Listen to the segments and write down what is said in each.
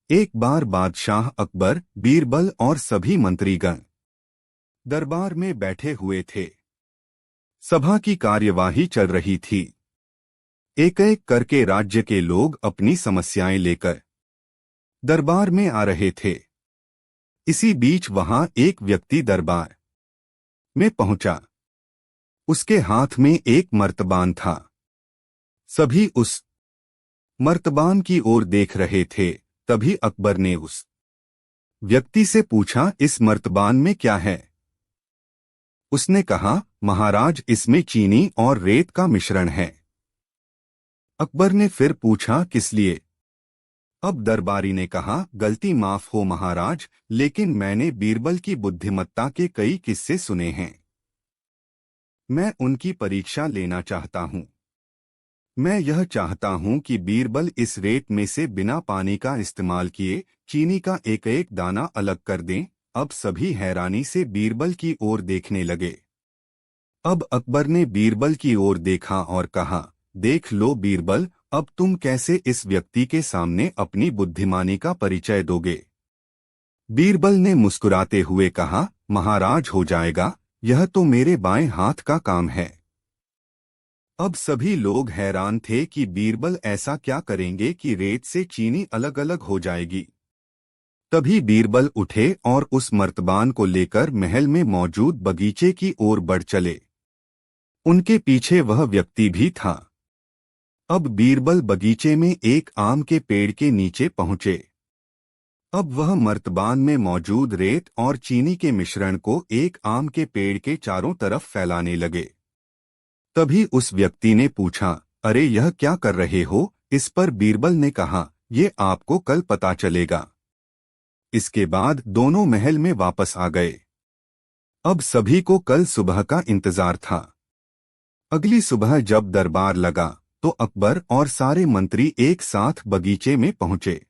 एक बार बादशाह अकबर, बीरबल और सभी मंत्रीगण दरबार में बैठे हुए थे। सभा की कार्यवाही चल रही थी। एक एक करके राज्य के लोग अपनी समस्याएं लेकर दरबार में आ रहे थे। इसी बीच वहां एक व्यक्ति दरबार में पहुंचा। उसके हाथ में एक मर्तबान था। सभी उस मर्तबान की ओर देख रहे थे। तभी अकबर ने उस व्यक्ति से पूछा, इस मर्तबान में क्या है? उसने कहा, महाराज, इसमें चीनी और रेत का मिश्रण है। अकबर ने फिर पूछा, किस लिए? अब दरबारी ने कहा, गलती माफ हो महाराज, लेकिन मैंने बीरबल की बुद्धिमत्ता के कई किस्से सुने हैं। मैं उनकी परीक्षा लेना चाहता हूँ। मैं यह चाहता हूँ कि बीरबल इस रेत में से बिना पानी का इस्तेमाल किए चीनी का एक एक दाना अलग कर दें। अब सभी हैरानी से बीरबल की ओर देखने लगे। अब अकबर ने बीरबल की ओर देखा और कहा, देख लो बीरबल, अब तुम कैसे इस व्यक्ति के सामने अपनी बुद्धिमानी का परिचय दोगे? बीरबल ने मुस्कुराते हुए कहा, महाराज, हो जाएगा, यह तो मेरे बाएं हाथ का काम है। अब सभी लोग हैरान थे कि बीरबल ऐसा क्या करेंगे कि रेत से चीनी अलग अलग हो जाएगी। तभी बीरबल उठे और उस मर्तबान को लेकर महल में मौजूद बगीचे की ओर बढ़ चले। उनके पीछे वह व्यक्ति भी था। अब बीरबल बगीचे में एक आम के पेड़ के नीचे पहुंचे। अब वह मर्तबान में मौजूद रेत और चीनी के मिश्रण को एक आम के पेड़ के चारों तरफ फैलाने लगे। तभी उस व्यक्ति ने पूछा, अरे यह क्या कर रहे हो? इस पर बीरबल ने कहा, ये आपको कल पता चलेगा। इसके बाद दोनों महल में वापस आ गए। अब सभी को कल सुबह का इंतजार था। अगली सुबह जब दरबार लगा तो अकबर और सारे मंत्री एक साथ बगीचे में पहुंचे।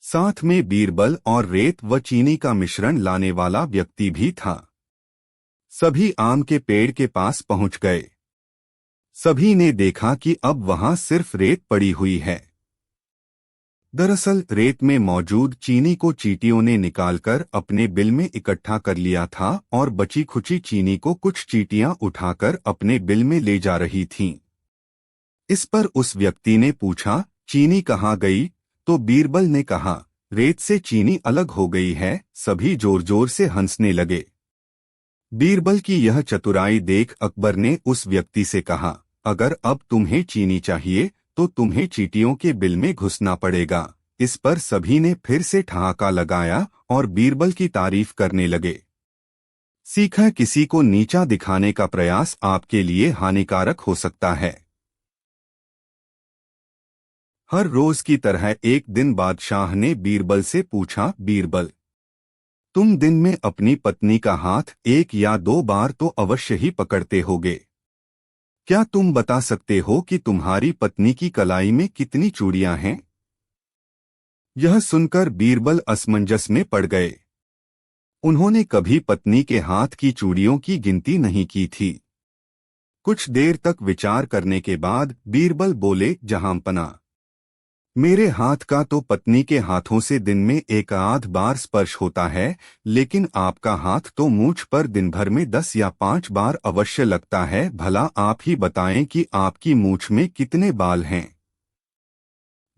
साथ में बीरबल और रेत व चीनी का मिश्रण लाने वाला व्यक्ति भी था। सभी आम के पेड़ के पास पहुंच गए। सभी ने देखा कि अब वहां सिर्फ रेत पड़ी हुई है। दरअसल रेत में मौजूद चीनी को चींटियों ने निकालकर अपने बिल में इकट्ठा कर लिया था और बची खुची चीनी को कुछ चींटियां उठाकर अपने बिल में ले जा रही थीं। इस पर उस व्यक्ति ने पूछा, चीनी कहाँ गई? तो बीरबल ने कहा, रेत से चीनी अलग हो गई है। सभी जोर जोर से हंसने लगे। बीरबल की यह चतुराई देख अकबर ने उस व्यक्ति से कहा, अगर अब तुम्हें चीनी चाहिए तो तुम्हें चींटियों के बिल में घुसना पड़ेगा। इस पर सभी ने फिर से ठहाका लगाया और बीरबल की तारीफ करने लगे। सीखा, किसी को नीचा दिखाने का प्रयास आपके लिए हानिकारक हो सकता है। हर रोज की तरह एक दिन बादशाह ने बीरबल से पूछा, बीरबल, तुम दिन में अपनी पत्नी का हाथ एक या दो बार तो अवश्य ही पकड़ते होगे। क्या तुम बता सकते हो कि तुम्हारी पत्नी की कलाई में कितनी चूड़ियां हैं? यह सुनकर बीरबल असमंजस में पड़ गए। उन्होंने कभी पत्नी के हाथ की चूड़ियों की गिनती नहीं की थी। कुछ देर तक विचार करने के बाद बीरबल बोले, जहांपना, मेरे हाथ का तो पत्नी के हाथों से दिन में एक आध बार स्पर्श होता है, लेकिन आपका हाथ तो मूंछ पर दिन भर में 10 या 5 बार अवश्य लगता है। भला आप ही बताएं कि आपकी मूंछ में कितने बाल हैं?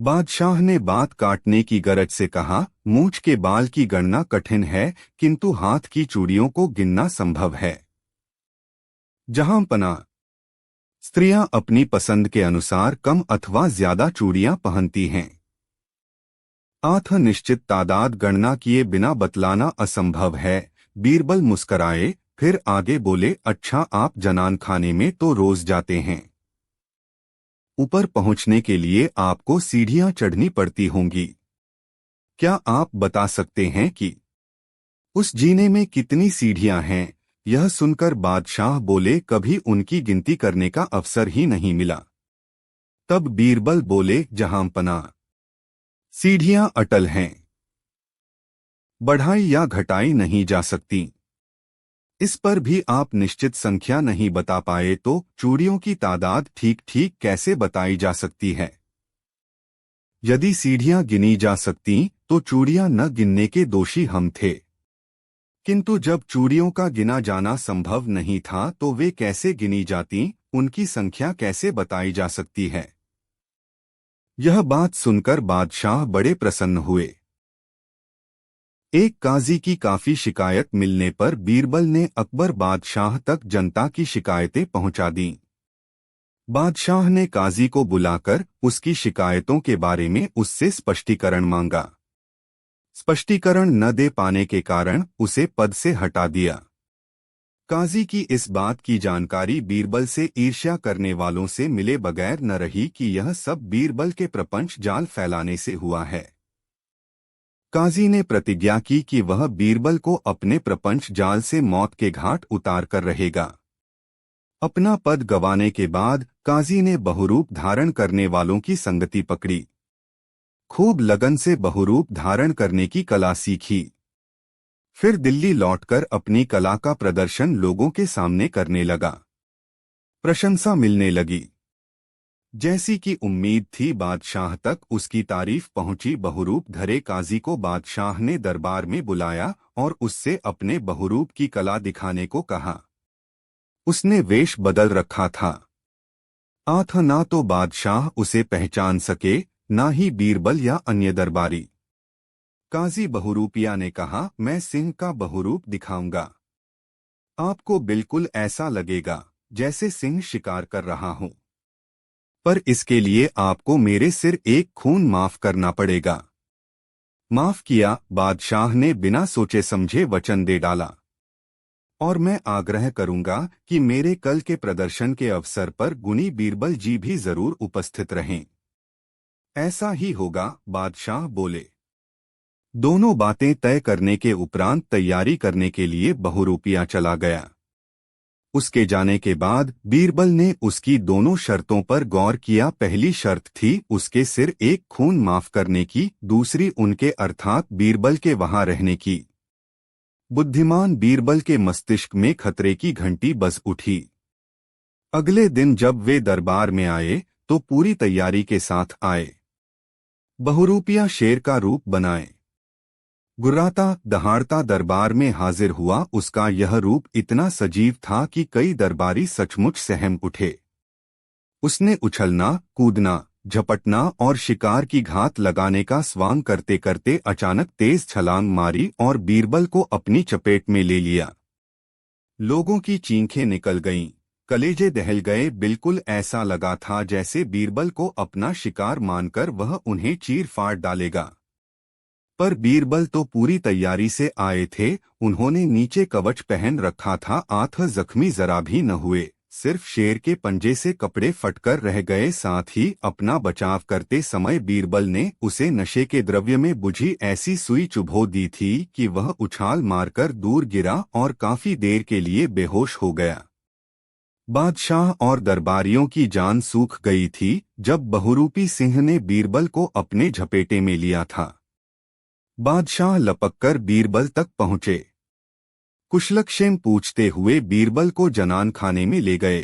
बादशाह ने बात काटने की गरज से कहा, मूंछ के बाल की गणना कठिन है, किंतु हाथ की चूड़ियों को गिनना संभव है। जहांपना, स्त्रियां अपनी पसंद के अनुसार कम अथवा ज्यादा चूड़ियां पहनती हैं। अतः निश्चित तादाद गणना किए बिना बतलाना असंभव है। बीरबल मुस्कराए, फिर आगे बोले, अच्छा, आप जनान खाने में तो रोज जाते हैं। ऊपर पहुंचने के लिए आपको सीढ़ियां चढ़नी पड़ती होंगी। क्या आप बता सकते हैं कि उस जीने में कितनी सीढ़ियां हैं? यह सुनकर बादशाह बोले, कभी उनकी गिनती करने का अवसर ही नहीं मिला। तब बीरबल बोले, जहांपना, सीढ़ियां अटल हैं, बढ़ाई या घटाई नहीं जा सकती। इस पर भी आप निश्चित संख्या नहीं बता पाए तो चूड़ियों की तादाद ठीक ठीक कैसे बताई जा सकती है? यदि सीढ़ियां गिनी जा सकती तो चूड़ियां न गिनने के दोषी हम थे, किंतु जब चूड़ियों का गिना जाना संभव नहीं था तो वे कैसे गिनी जाती, उनकी संख्या कैसे बताई जा सकती है। यह बात सुनकर बादशाह बड़े प्रसन्न हुए। एक काजी की काफी शिकायत मिलने पर बीरबल ने अकबर बादशाह तक जनता की शिकायतें पहुंचा दीं। बादशाह ने काजी को बुलाकर उसकी शिकायतों के बारे में उससे स्पष्टीकरण मांगा। स्पष्टीकरण न दे पाने के कारण उसे पद से हटा दिया। काजी की इस बात की जानकारी बीरबल से ईर्ष्या करने वालों से मिले बगैर न रही कि यह सब बीरबल के प्रपंच जाल फैलाने से हुआ है। काजी ने प्रतिज्ञा की कि वह बीरबल को अपने प्रपंच जाल से मौत के घाट उतार कर रहेगा। अपना पद गंवाने के बाद काजी ने बहुरूप धारण करने वालों की संगति पकड़ी। खूब लगन से बहुरूप धारण करने की कला सीखी। फिर दिल्ली लौटकर अपनी कला का प्रदर्शन लोगों के सामने करने लगा। प्रशंसा मिलने लगी। जैसी कि उम्मीद थी बादशाह तक उसकी तारीफ पहुंची। बहुरूप धरे काजी को बादशाह ने दरबार में बुलाया और उससे अपने बहुरूप की कला दिखाने को कहा। उसने वेश बदल रखा था। आथ ना तो बादशाह उसे पहचान सके, ना ही बीरबल या अन्य दरबारी। काजी बहुरूपिया ने कहा, मैं सिंह का बहुरूप दिखाऊंगा। आपको बिल्कुल ऐसा लगेगा जैसे सिंह शिकार कर रहा हूं, पर इसके लिए आपको मेरे सिर एक खून माफ करना पड़ेगा। माफ किया, बादशाह ने बिना सोचे समझे वचन दे डाला। और मैं आग्रह करूंगा कि मेरे कल के प्रदर्शन के अवसर पर गुणी बीरबल जी भी जरूर उपस्थित रहें। ऐसा ही होगा, बादशाह बोले। दोनों बातें तय करने के उपरांत तैयारी करने के लिए बहुरूपिया चला गया। उसके जाने के बाद बीरबल ने उसकी दोनों शर्तों पर गौर किया। पहली शर्त थी उसके सिर एक खून माफ करने की, दूसरी उनके अर्थात बीरबल के वहां रहने की। बुद्धिमान बीरबल के मस्तिष्क में खतरे की घंटी बज उठी। अगले दिन जब वे दरबार में आए तो पूरी तैयारी के साथ आए। बहुरूपिया शेर का रूप बनाए गुर्राता दहाड़ता दरबार में हाजिर हुआ। उसका यह रूप इतना सजीव था कि कई दरबारी सचमुच सहम उठे। उसने उछलना, कूदना, झपटना और शिकार की घात लगाने का स्वांग करते करते अचानक तेज छलांग मारी और बीरबल को अपनी चपेट में ले लिया। लोगों की चीखें निकल गईं, कलेजे दहल गए। बिल्कुल ऐसा लगा था जैसे बीरबल को अपना शिकार मानकर वह उन्हें चीर फाड़ डालेगा। पर बीरबल तो पूरी तैयारी से आए थे। उन्होंने नीचे कवच पहन रखा था। आंख जख्मी जरा भी न हुए, सिर्फ शेर के पंजे से कपड़े फटकर रह गए। साथ ही अपना बचाव करते समय बीरबल ने उसे नशे के द्रव्य में बुझी ऐसी सुई चुभो दी थी कि वह उछाल मारकर दूर गिरा और काफी देर के लिए बेहोश हो गया। बादशाह और दरबारियों की जान सूख गई थी जब बहुरूपी सिंह ने बीरबल को अपने झपेटे में लिया था। बादशाह लपककर बीरबल तक पहुंचे। कुशलक्षेम पूछते हुए बीरबल को जनान खाने में ले गए।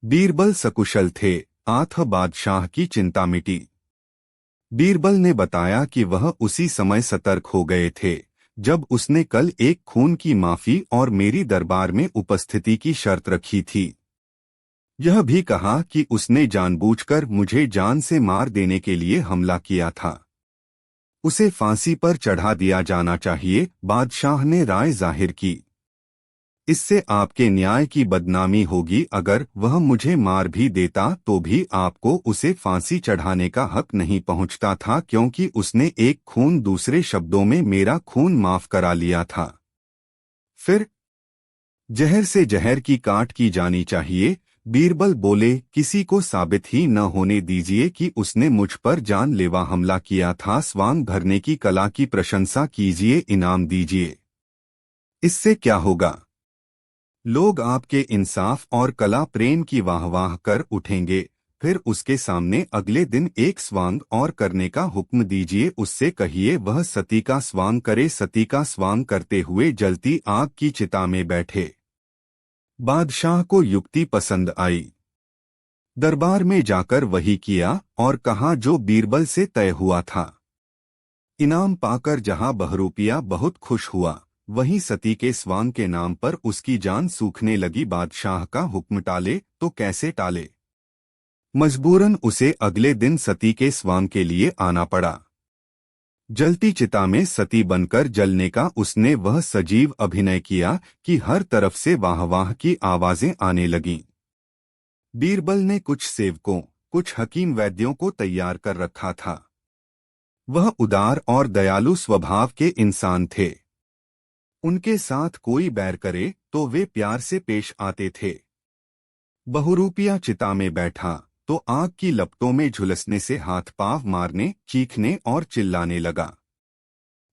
बीरबल सकुशल थे। आठ बादशाह की चिंता मिटी। बीरबल ने बताया कि वह उसी समय सतर्क हो गए थे जब उसने कल एक खून की माफी और मेरी दरबार में उपस्थिति की शर्त रखी थी। यह भी कहा कि उसने जानबूझकर मुझे जान से मार देने के लिए हमला किया था। उसे फांसी पर चढ़ा दिया जाना चाहिए। बादशाह ने राय जाहिर की। इससे आपके न्याय की बदनामी होगी। अगर वह मुझे मार भी देता तो भी आपको उसे फांसी चढ़ाने का हक नहीं पहुंचता था, क्योंकि उसने एक खून, दूसरे शब्दों में मेरा खून माफ करा लिया था। फिर जहर से जहर की काट की जानी चाहिए। बीरबल बोले, किसी को साबित ही न होने दीजिए कि उसने मुझ पर जानलेवा हमला किया था। स्वांग भरने की कला की प्रशंसा कीजिए, इनाम दीजिए। इससे क्या होगा? लोग आपके इंसाफ और कला प्रेम की वाहवाह कर उठेंगे। फिर उसके सामने अगले दिन एक स्वांग और करने का हुक्म दीजिए। उससे कहिए वह सती का स्वांग करे। सती का स्वांग करते हुए जलती आग की चिता में बैठे। बादशाह को युक्ति पसंद आई। दरबार में जाकर वही किया और कहा जो बीरबल से तय हुआ था। इनाम पाकर जहां बहरूपिया बहुत खुश हुआ, वहीं सती के स्वांग के नाम पर उसकी जान सूखने लगी। बादशाह का हुक्म टाले तो कैसे टाले, मजबूरन उसे अगले दिन सती के स्वांग के लिए आना पड़ा। जलती चिता में सती बनकर जलने का उसने वह सजीव अभिनय किया कि हर तरफ से वाह वाह की आवाजें आने लगीं। बीरबल ने कुछ सेवकों, कुछ हकीम वैद्यों को तैयार कर रखा था। वह उदार और दयालु स्वभाव के इंसान थे। उनके साथ कोई बैर करे तो वे प्यार से पेश आते थे। बहुरूपिया चिता में बैठा तो आग की लपटों में झुलसने से हाथ पांव मारने, चीखने और चिल्लाने लगा।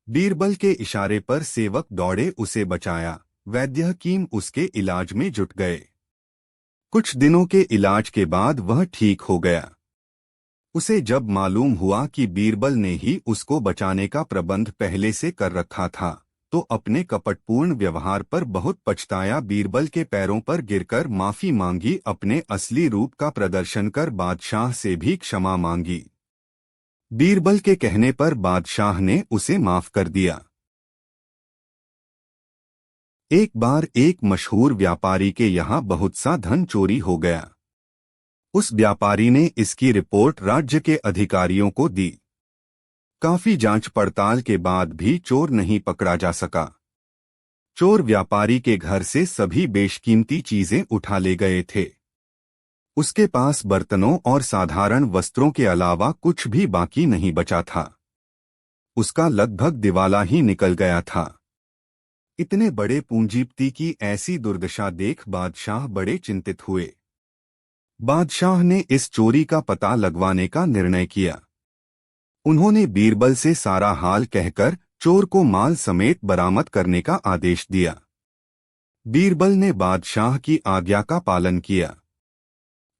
बीरबल के इशारे पर सेवक दौड़े उसे बचाया। वैद्य हकीम उसके इलाज में जुट गए। कुछ दिनों के इलाज के बाद वह ठीक हो गया। उसे जब मालूम हुआ कि बीरबल ने ही उसको बचाने का प्रबंध पहले से कर रखा था, तो अपने कपटपूर्ण व्यवहार पर बहुत पछताया। बीरबल के पैरों पर गिरकर माफी मांगी, अपने असली रूप का प्रदर्शन कर बादशाह से भी क्षमा मांगी। बीरबल के कहने पर बादशाह ने उसे माफ कर दिया। एक बार एक मशहूर व्यापारी के यहाँ बहुत सा धन चोरी हो गया। उस व्यापारी ने इसकी रिपोर्ट राज्य के अधिकारियों को दी। काफी जांच पड़ताल के बाद भी चोर नहीं पकड़ा जा सका। चोर व्यापारी के घर से सभी बेशकीमती चीजें उठा ले गए थे। उसके पास बर्तनों और साधारण वस्त्रों के अलावा कुछ भी बाकी नहीं बचा था। उसका लगभग दिवाला ही निकल गया था। इतने बड़े पूंजीपति की ऐसी दुर्दशा देख बादशाह बड़े चिंतित हुए। बादशाह ने इस चोरी का पता लगवाने का निर्णय किया। उन्होंने बीरबल से सारा हाल कहकर चोर को माल समेत बरामद करने का आदेश दिया। बीरबल ने बादशाह की आज्ञा का पालन किया।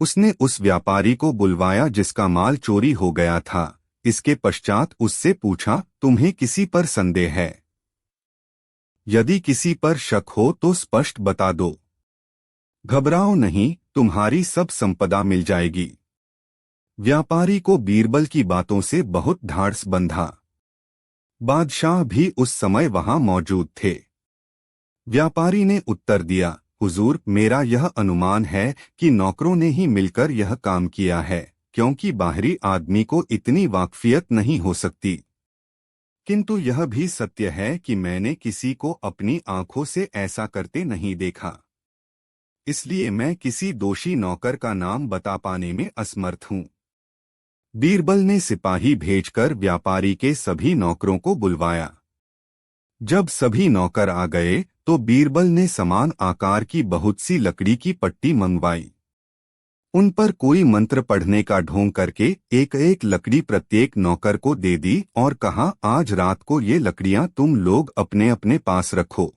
उसने उस व्यापारी को बुलवाया जिसका माल चोरी हो गया था। इसके पश्चात उससे पूछा, तुम्हें किसी पर संदेह है? यदि किसी पर शक हो तो स्पष्ट बता दो। घबराओ नहीं, तुम्हारी सब संपदा मिल जाएगी। व्यापारी को बीरबल की बातों से बहुत ढाढ़स बंधा। बादशाह भी उस समय वहां मौजूद थे। व्यापारी ने उत्तर दिया, हुजूर, मेरा यह अनुमान है कि नौकरों ने ही मिलकर यह काम किया है, क्योंकि बाहरी आदमी को इतनी वाकफियत नहीं हो सकती। किंतु यह भी सत्य है कि मैंने किसी को अपनी आंखों से ऐसा करते नहीं देखा। इसलिए मैं किसी दोषी नौकर का नाम बता पाने में असमर्थ हूं। बीरबल ने सिपाही भेजकर व्यापारी के सभी नौकरों को बुलवाया। जब सभी नौकर आ गए तो बीरबल ने समान आकार की बहुत सी लकड़ी की पट्टी मंगवाई। उन पर कोई मंत्र पढ़ने का ढोंग करके एक एक लकड़ी प्रत्येक नौकर को दे दी और कहा, आज रात को ये लकड़ियां तुम लोग अपने अपने पास रखो।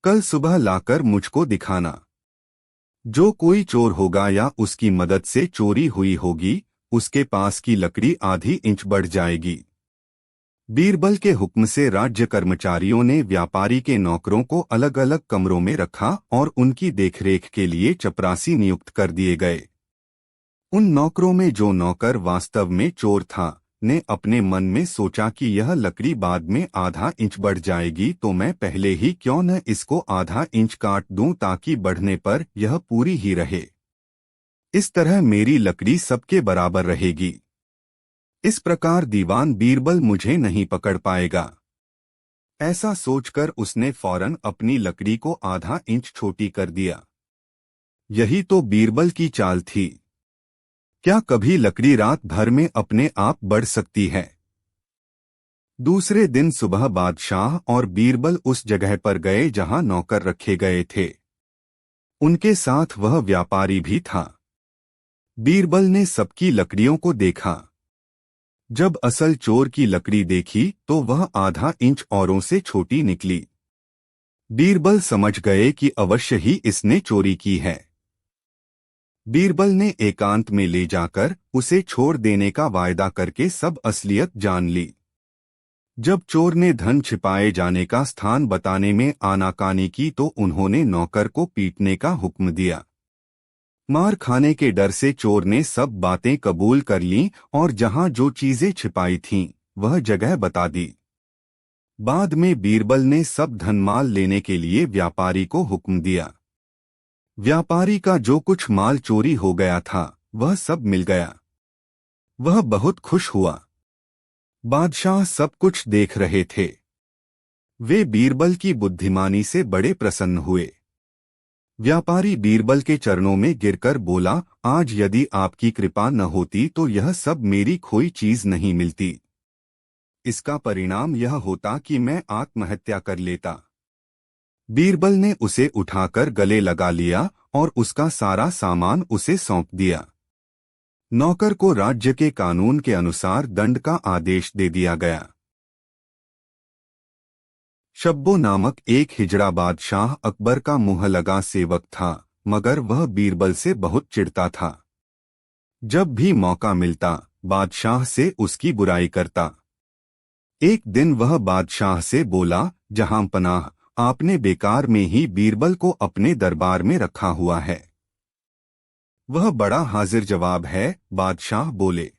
कल सुबह लाकर मुझको दिखाना। जो कोई चोर होगा या उसकी मदद से चोरी हुई होगी, उसके पास की लकड़ी आधी इंच बढ़ जाएगी। बीरबल के हुक्म से राज्य कर्मचारियों ने व्यापारी के नौकरों को अलग अलग कमरों में रखा और उनकी देखरेख के लिए चपरासी नियुक्त कर दिए गए। उन नौकरों में जो नौकर वास्तव में चोर था, ने अपने मन में सोचा कि यह लकड़ी बाद में आधा इंच बढ़ जाएगी तो मैं पहले ही क्यों न इसको आधा इंच काट दूं ताकि बढ़ने पर यह पूरी ही रहे। इस तरह मेरी लकड़ी सबके बराबर रहेगी। इस प्रकार दीवान बीरबल मुझे नहीं पकड़ पाएगा। ऐसा सोचकर उसने फौरन अपनी लकड़ी को आधा इंच छोटी कर दिया। यही तो बीरबल की चाल थी। क्या कभी लकड़ी रात भर में अपने आप बढ़ सकती है? दूसरे दिन सुबह बादशाह और बीरबल उस जगह पर गए जहां नौकर रखे गए थे। उनके साथ वह व्यापारी भी था। बीरबल ने सबकी लकड़ियों को देखा। जब असल चोर की लकड़ी देखी तो वह आधा इंच औरों से छोटी निकली। बीरबल समझ गए कि अवश्य ही इसने चोरी की है। बीरबल ने एकांत में ले जाकर उसे छोड़ देने का वायदा करके सब असलियत जान ली। जब चोर ने धन छिपाए जाने का स्थान बताने में आनाकानी की तो उन्होंने नौकर को पीटने का हुक्म दिया। मार खाने के डर से चोर ने सब बातें कबूल कर लीं और जहां जो चीजें छिपाई थीं वह जगह बता दी। बाद में बीरबल ने सब धनमाल लेने के लिए व्यापारी को हुक्म दिया। व्यापारी का जो कुछ माल चोरी हो गया था वह सब मिल गया। वह बहुत खुश हुआ। बादशाह सब कुछ देख रहे थे। वे बीरबल की बुद्धिमानी से बड़े प्रसन्न हुए। व्यापारी बीरबल के चरणों में गिरकर बोला, आज यदि आपकी कृपा न होती तो यह सब मेरी खोई चीज नहीं मिलती। इसका परिणाम यह होता कि मैं आत्महत्या कर लेता। बीरबल ने उसे उठाकर गले लगा लिया और उसका सारा सामान उसे सौंप दिया। नौकर को राज्य के कानून के अनुसार दंड का आदेश दे दिया गया। शब्बो नामक एक हिजड़ा बादशाह अकबर का मुंह लगा सेवक था, मगर वह बीरबल से बहुत चिढ़ता था। जब भी मौका मिलता बादशाह से उसकी बुराई करता। एक दिन वह बादशाह से बोला, जहांपनाह, आपने बेकार में ही बीरबल को अपने दरबार में रखा हुआ है। वह बड़ा हाजिर जवाब है। बादशाह बोले।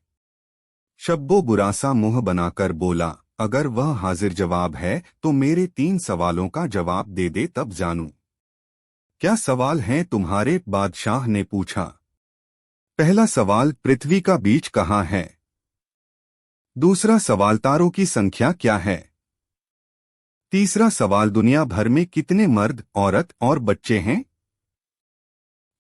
शब्बो बुरा सा मुंह बनाकर बोला, अगर वह हाजिर जवाब है तो मेरे 3 सवालों का जवाब दे दे तब जानूं। क्या सवाल हैं तुम्हारे? बादशाह ने पूछा। पहला सवाल, पृथ्वी का बीज कहाँ है? दूसरा सवाल, तारों की संख्या क्या है? तीसरा सवाल, दुनिया भर में कितने मर्द, औरत और बच्चे हैं?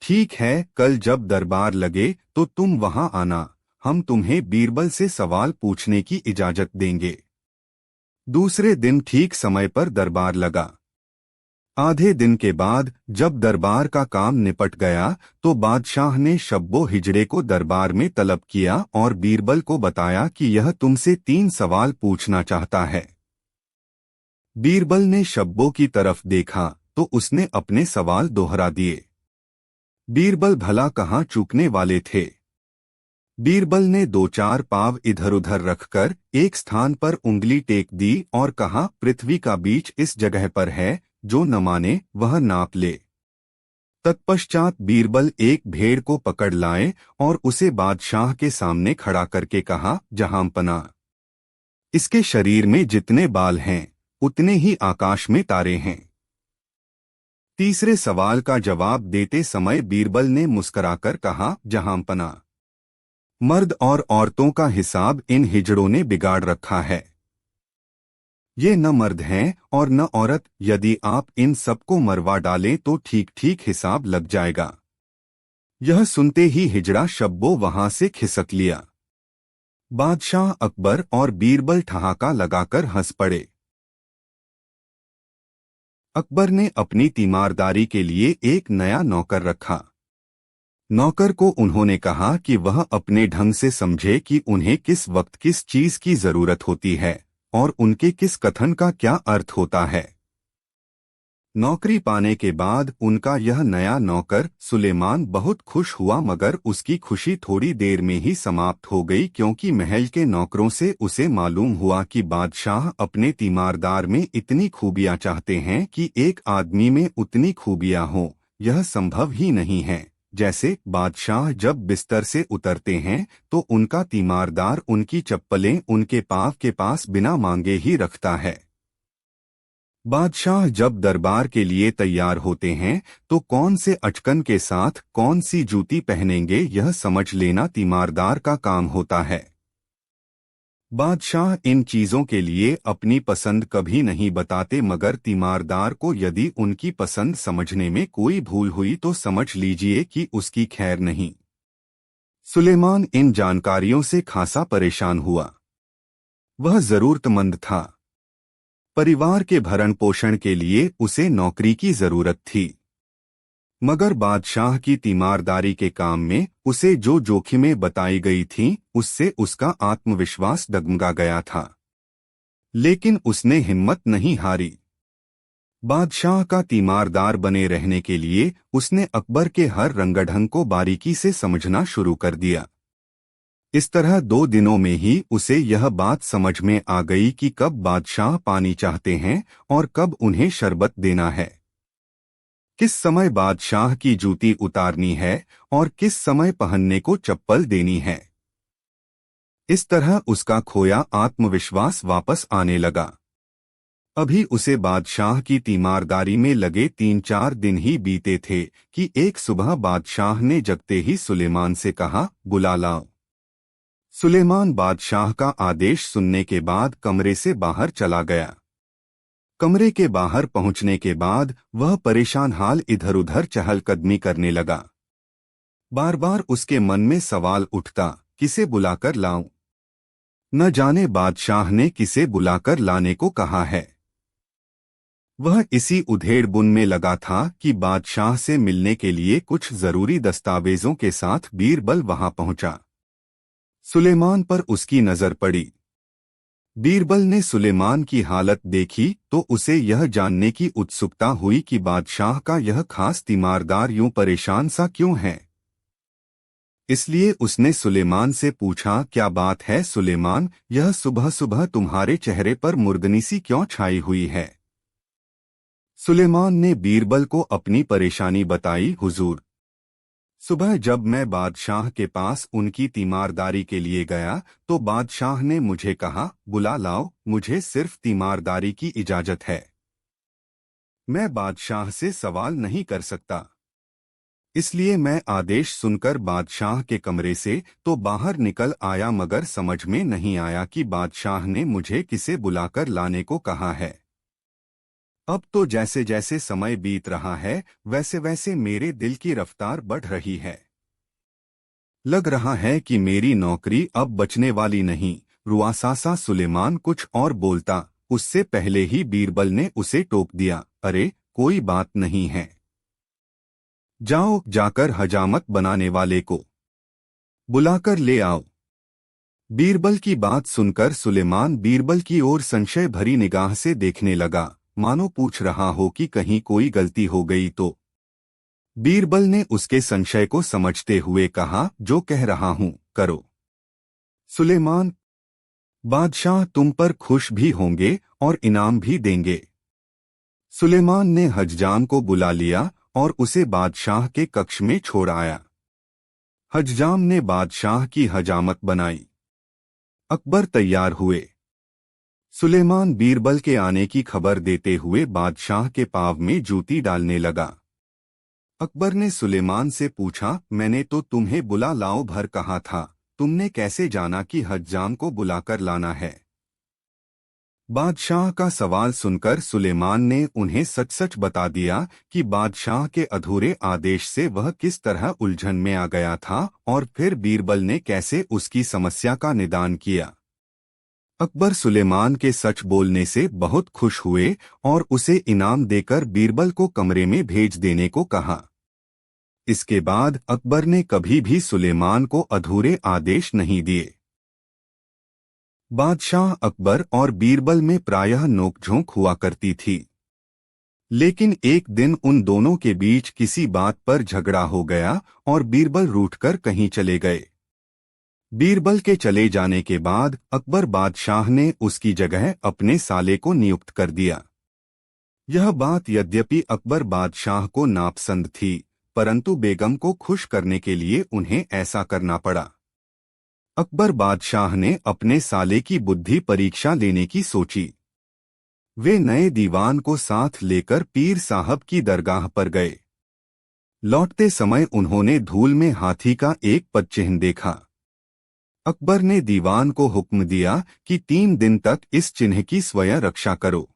ठीक है, कल जब दरबार लगे तो तुम वहां आना, हम तुम्हें बीरबल से सवाल पूछने की इजाजत देंगे। दूसरे दिन ठीक समय पर दरबार लगा। आधे दिन के बाद जब दरबार का काम निपट गया तो बादशाह ने शब्बो हिजड़े को दरबार में तलब किया और बीरबल को बताया कि यह तुमसे 3 सवाल पूछना चाहता है। बीरबल ने शब्बो की तरफ देखा तो उसने अपने सवाल दोहरा दिए। बीरबल भला कहाँ चूकने वाले थे। बीरबल ने 2-4 पाव इधर उधर रखकर एक स्थान पर उंगली टेक दी और कहा, पृथ्वी का बीज इस जगह पर है, जो न माने वह नाप ले। तत्पश्चात बीरबल एक भेड़ को पकड़ लाए और उसे बादशाह के सामने खड़ा करके कहा, जहांपनाह, इसके शरीर में जितने बाल हैं उतने ही आकाश में तारे हैं। तीसरे सवाल का जवाब देते समय बीरबल ने मुस्कराकर कहा, जहांपनाह, मर्द और औरतों का हिसाब इन हिजड़ों ने बिगाड़ रखा है। ये न मर्द हैं और न औरत, यदि आप इन सबको मरवा डालें तो ठीक ठीक हिसाब लग जाएगा। यह सुनते ही हिजड़ा शब्बो वहां से खिसक लिया। बादशाह अकबर और बीरबल ठहाका लगाकर हंस पड़े। अकबर ने अपनी तीमारदारी के लिए एक नया नौकर रखा। नौकर को उन्होंने कहा कि वह अपने ढंग से समझे कि उन्हें किस वक्त किस चीज की जरूरत होती है और उनके किस कथन का क्या अर्थ होता है। नौकरी पाने के बाद उनका यह नया नौकर सुलेमान बहुत खुश हुआ, मगर उसकी खुशी थोड़ी देर में ही समाप्त हो गई, क्योंकि महल के नौकरों से उसे मालूम हुआ कि बादशाह अपने तीमारदार में इतनी खूबियां चाहते हैं कि एक आदमी में उतनी खूबियां हों, यह संभव ही नहीं है। जैसे बादशाह जब बिस्तर से उतरते हैं तो उनका तीमारदार उनकी चप्पलें उनके पाँव के पास बिना मांगे ही रखता है। बादशाह जब दरबार के लिए तैयार होते हैं तो कौन से अचकन के साथ कौन सी जूती पहनेंगे यह समझ लेना तीमारदार का काम होता है। बादशाह इन चीजों के लिए अपनी पसंद कभी नहीं बताते, मगर तीमारदार को यदि उनकी पसंद समझने में कोई भूल हुई तो समझ लीजिए कि उसकी खैर नहीं। सुलेमान इन जानकारियों से खासा परेशान हुआ। वह जरूरतमंद था। परिवार के भरण पोषण के लिए उसे नौकरी की जरूरत थी, मगर बादशाह की तीमारदारी के काम में उसे जो जोखिमें बताई गई थीं उससे उसका आत्मविश्वास डगमगा गया था। लेकिन उसने हिम्मत नहीं हारी। बादशाह का तीमारदार बने रहने के लिए उसने अकबर के हर रंगढंग को बारीकी से समझना शुरू कर दिया। इस तरह 2 दिनों में ही उसे यह बात समझ में आ गई कि कब बादशाह पानी चाहते हैं और कब उन्हें शरबत देना है। किस समय बादशाह की जूती उतारनी है और किस समय पहनने को चप्पल देनी है। इस तरह उसका खोया आत्मविश्वास वापस आने लगा। अभी उसे बादशाह की तीमारदारी में लगे 3-4 दिन ही बीते थे कि एक सुबह बादशाह ने जगते ही सुलेमान से कहा, बुला लाओ। सुलेमान बादशाह का आदेश सुनने के बाद कमरे से बाहर चला गया। कमरे के बाहर पहुंचने के बाद वह परेशान हाल इधर उधर चहलकदमी करने लगा। बार बार उसके मन में सवाल उठता, किसे बुलाकर लाऊं? न जाने बादशाह ने किसे बुलाकर लाने को कहा है। वह इसी उधेड़बुन में लगा था कि बादशाह से मिलने के लिए कुछ जरूरी दस्तावेजों के साथ बीरबल वहां पहुंचा। सुलेमान पर उसकी नजर पड़ी। बीरबल ने सुलेमान की हालत देखी तो उसे यह जानने की उत्सुकता हुई कि बादशाह का यह खास तीमारदार यूं परेशान सा क्यों है। इसलिए उसने सुलेमान से पूछा, क्या बात है सुलेमान, यह सुबह सुबह तुम्हारे चेहरे पर मुर्गनी सी क्यों छाई हुई है? सुलेमान ने बीरबल को अपनी परेशानी बताई, हुजूर, सुबह जब मैं बादशाह के पास उनकी तीमारदारी के लिए गया तो बादशाह ने मुझे कहा, बुला लाओ, मुझे सिर्फ तीमारदारी की इजाजत है। मैं बादशाह से सवाल नहीं कर सकता। इसलिए मैं आदेश सुनकर बादशाह के कमरे से तो बाहर निकल आया, मगर समझ में नहीं आया कि बादशाह ने मुझे किसे बुलाकर लाने को कहा है। अब तो जैसे जैसे समय बीत रहा है वैसे वैसे मेरे दिल की रफ्तार बढ़ रही है। लग रहा है कि मेरी नौकरी अब बचने वाली नहीं। रुआसासा सुलेमान कुछ और बोलता, उससे पहले ही बीरबल ने उसे टोक दिया, अरे कोई बात नहीं है, जाओ जाकर हजामत बनाने वाले को बुलाकर ले आओ। बीरबल की बात सुनकर सुलेमान बीरबल की ओर संशय भरी निगाह से देखने लगा, मानो पूछ रहा हो कि कहीं कोई गलती हो गई तो। बीरबल ने उसके संशय को समझते हुए कहा, जो कह रहा हूं करो। सुलेमान, बादशाह तुम पर खुश भी होंगे और इनाम भी देंगे। सुलेमान ने हज्जाम को बुला लिया और उसे बादशाह के कक्ष में छोड़ आया। हज्जाम ने बादशाह की हजामत बनाई। अकबर तैयार हुए। सुलेमान बीरबल के आने की खबर देते हुए बादशाह के पांव में जूती डालने लगा। अकबर ने सुलेमान से पूछा, मैंने तो तुम्हें बुला लाओ भर कहा था, तुमने कैसे जाना कि हज्जाम को बुलाकर लाना है? बादशाह का सवाल सुनकर सुलेमान ने उन्हें सच सच बता दिया कि बादशाह के अधूरे आदेश से वह किस तरह उलझन में आ गया था और फिर बीरबल ने कैसे उसकी समस्या का निदान किया। अकबर सुलेमान के सच बोलने से बहुत खुश हुए और उसे इनाम देकर बीरबल को कमरे में भेज देने को कहा। इसके बाद अकबर ने कभी भी सुलेमान को अधूरे आदेश नहीं दिए। बादशाह अकबर और बीरबल में प्रायः नोकझोंक हुआ करती थी, लेकिन एक दिन उन दोनों के बीच किसी बात पर झगड़ा हो गया और बीरबल रूठकर कहीं चले गए। बीरबल के चले जाने के बाद अकबर बादशाह ने उसकी जगह अपने साले को नियुक्त कर दिया। यह बात यद्यपि अकबर बादशाह को नापसंद थी, परंतु बेगम को खुश करने के लिए उन्हें ऐसा करना पड़ा। अकबर बादशाह ने अपने साले की बुद्धि परीक्षा लेने की सोची। वे नए दीवान को साथ लेकर पीर साहब की दरगाह पर गए। लौटते समय उन्होंने धूल में हाथी का एक पदचिह्न देखा। अकबर ने दीवान को हुक्म दिया कि 3 दिन तक इस चिन्ह की स्वयं रक्षा करो।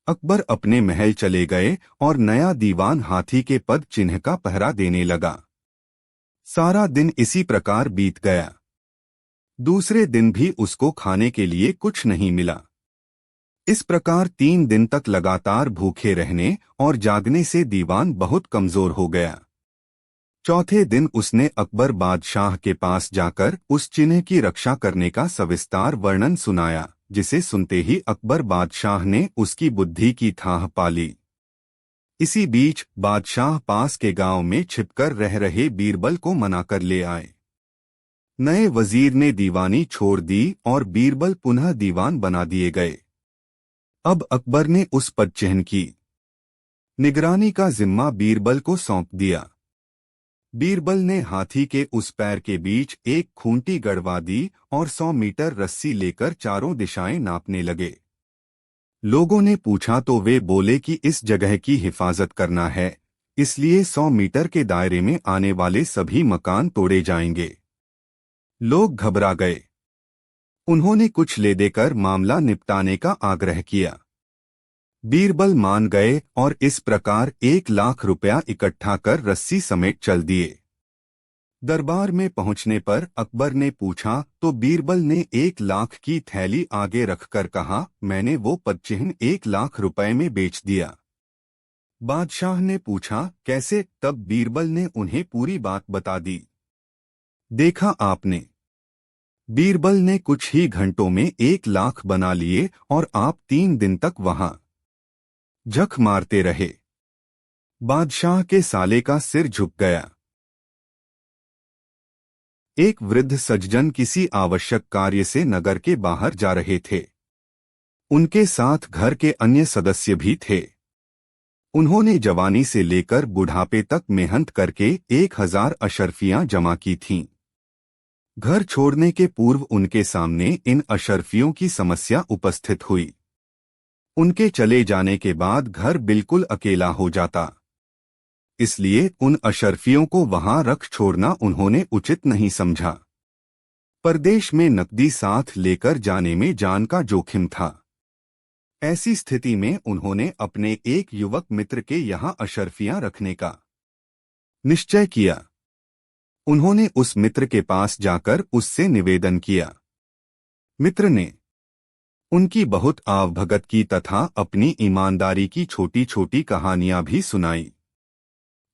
अकबर अपने महल चले गए और नया दीवान हाथी के पद चिन्ह का पहरा देने लगा। सारा दिन इसी प्रकार बीत गया। दूसरे दिन भी उसको खाने के लिए कुछ नहीं मिला। इस प्रकार 3 दिन तक लगातार भूखे रहने और जागने से दीवान बहुत कमजोर हो गया। चौथे दिन उसने अकबर बादशाह के पास जाकर उस चिन्ह की रक्षा करने का सविस्तार वर्णन सुनाया, जिसे सुनते ही अकबर बादशाह ने उसकी बुद्धि की थाह पाली। इसी बीच बादशाह पास के गांव में छिपकर रह रहे बीरबल को मनाकर ले आए। नए वजीर ने दीवानी छोड़ दी और बीरबल पुनः दीवान बना दिए गए। अब अकबर ने उस पदचिह्न की निगरानी का जिम्मा बीरबल को सौंप दिया। बीरबल ने हाथी के उस पैर के बीच एक खूंटी गड़वा दी और 100 मीटर रस्सी लेकर चारों दिशाएं नापने लगे। लोगों ने पूछा तो वे बोले कि इस जगह की हिफाजत करना है, इसलिए 100 मीटर के दायरे में आने वाले सभी मकान तोड़े जाएंगे। लोग घबरा गए। उन्होंने कुछ ले देकर मामला निपटाने का आग्रह किया। बीरबल मान गए और इस प्रकार 1 लाख रुपया इकट्ठा कर रस्सी समेत चल दिए। दरबार में पहुंचने पर अकबर ने पूछा तो बीरबल ने 1 लाख की थैली आगे रखकर कहा, मैंने वो पदचिह्न 1 लाख रुपए में बेच दिया। बादशाह ने पूछा, कैसे? तब बीरबल ने उन्हें पूरी बात बता दी। देखा आपने, बीरबल ने कुछ ही घंटों में 1 लाख बना लिए और आप 3 दिन तक वहां झक मारते रहे। बादशाह के साले का सिर झुक गया। एक वृद्ध सज्जन किसी आवश्यक कार्य से नगर के बाहर जा रहे थे। उनके साथ घर के अन्य सदस्य भी थे। उन्होंने जवानी से लेकर बुढ़ापे तक मेहनत करके 1000 अशर्फियां जमा की थीं। घर छोड़ने के पूर्व उनके सामने इन अशर्फियों की समस्या उपस्थित हुई। उनके चले जाने के बाद घर बिल्कुल अकेला हो जाता, इसलिए उन अशर्फियों को वहां रख छोड़ना उन्होंने उचित नहीं समझा। परदेश में नकदी साथ लेकर जाने में जान का जोखिम था। ऐसी स्थिति में उन्होंने अपने एक युवक मित्र के यहाँ अशर्फियां रखने का निश्चय किया। उन्होंने उस मित्र के पास जाकर उससे निवेदन किया। मित्र ने उनकी बहुत आवभगत की तथा अपनी ईमानदारी की छोटी छोटी कहानियां भी सुनाई।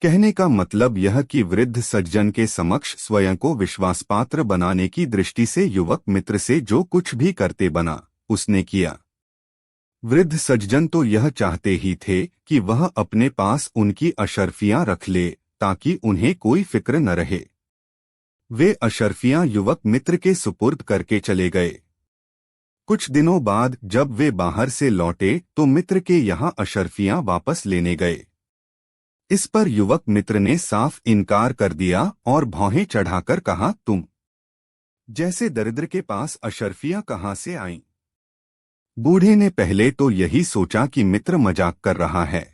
कहने का मतलब यह कि वृद्ध सज्जन के समक्ष स्वयं को विश्वासपात्र बनाने की दृष्टि से युवक मित्र से जो कुछ भी करते बना उसने किया। वृद्ध सज्जन तो यह चाहते ही थे कि वह अपने पास उनकी अशर्फियां रख ले ताकि उन्हें कोई फिक्र न रहे। वे अशर्फियां युवक मित्र के सुपुर्द करके चले गए। कुछ दिनों बाद जब वे बाहर से लौटे तो मित्र के यहाँ अशर्फियां वापस लेने गए। इस पर युवक मित्र ने साफ इनकार कर दिया और भौहें चढ़ाकर कहा, तुम जैसे दरिद्र के पास अशर्फियां कहां से आईं? बूढ़े ने पहले तो यही सोचा कि मित्र मजाक कर रहा है,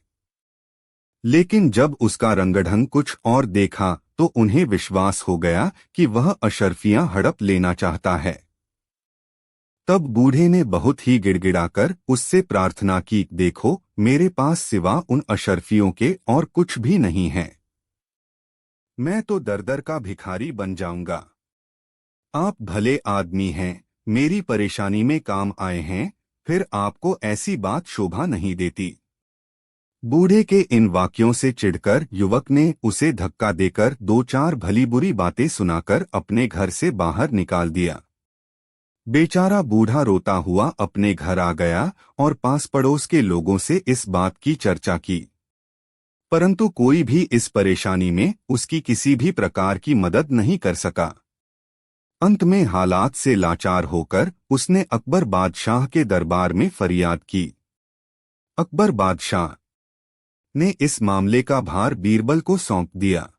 लेकिन जब उसका रंगढंग कुछ और देखा तो उन्हें विश्वास हो गया कि वह अशर्फियां हड़प लेना चाहता है। तब बूढ़े ने बहुत ही गिड़गिड़ाकर उससे प्रार्थना की, देखो मेरे पास सिवा उन अशर्फियों के और कुछ भी नहीं है। मैं तो दर-दर का भिखारी बन जाऊंगा। आप भले आदमी हैं, मेरी परेशानी में काम आए हैं, फिर आपको ऐसी बात शोभा नहीं देती। बूढ़े के इन वाक्यों से चिढ़कर युवक ने उसे धक्का देकर 2-4 भली बुरी बातें सुनाकर अपने घर से बाहर निकाल दिया। बेचारा बूढ़ा रोता हुआ अपने घर आ गया और पास पड़ोस के लोगों से इस बात की चर्चा की, परंतु कोई भी इस परेशानी में उसकी किसी भी प्रकार की मदद नहीं कर सका। अंत में हालात से लाचार होकर उसने अकबर बादशाह के दरबार में फरियाद की। अकबर बादशाह ने इस मामले का भार बीरबल को सौंप दिया।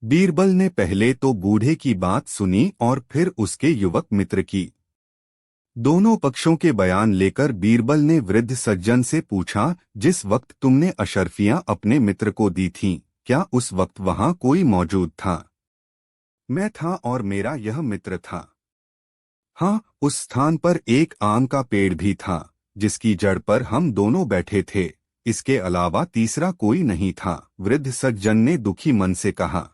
बीरबल ने पहले तो बूढ़े की बात सुनी और फिर उसके युवक मित्र की। दोनों पक्षों के बयान लेकर बीरबल ने वृद्ध सज्जन से पूछा, जिस वक्त तुमने अशर्फियां अपने मित्र को दी थीं, क्या उस वक्त वहां कोई मौजूद था? मैं था और मेरा यह मित्र था। हाँ, उस स्थान पर एक आम का पेड़ भी था जिसकी जड़ पर हम दोनों बैठे थे। इसके अलावा तीसरा कोई नहीं था, वृद्ध सज्जन ने दुखी मन से कहा।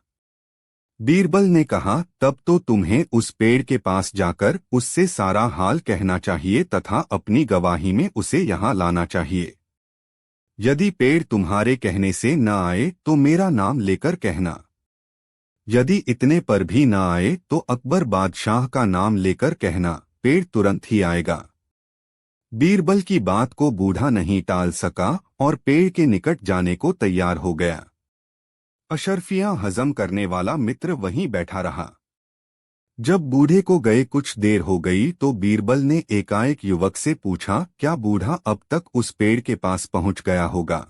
बीरबल ने कहा, तब तो तुम्हें उस पेड़ के पास जाकर उससे सारा हाल कहना चाहिए तथा अपनी गवाही में उसे यहाँ लाना चाहिए। यदि पेड़ तुम्हारे कहने से न आए तो मेरा नाम लेकर कहना। यदि इतने पर भी न आए तो अकबर बादशाह का नाम लेकर कहना, पेड़ तुरंत ही आएगा। बीरबल की बात को बूढ़ा नहीं टाल सका और पेड़ के निकट जाने को तैयार हो गया। अशर्फियां हजम करने वाला मित्र वहीं बैठा रहा। जब बूढ़े को गए कुछ देर हो गई तो बीरबल ने एकाएक युवक से पूछा, क्या बूढ़ा अब तक उस पेड़ के पास पहुंच गया होगा?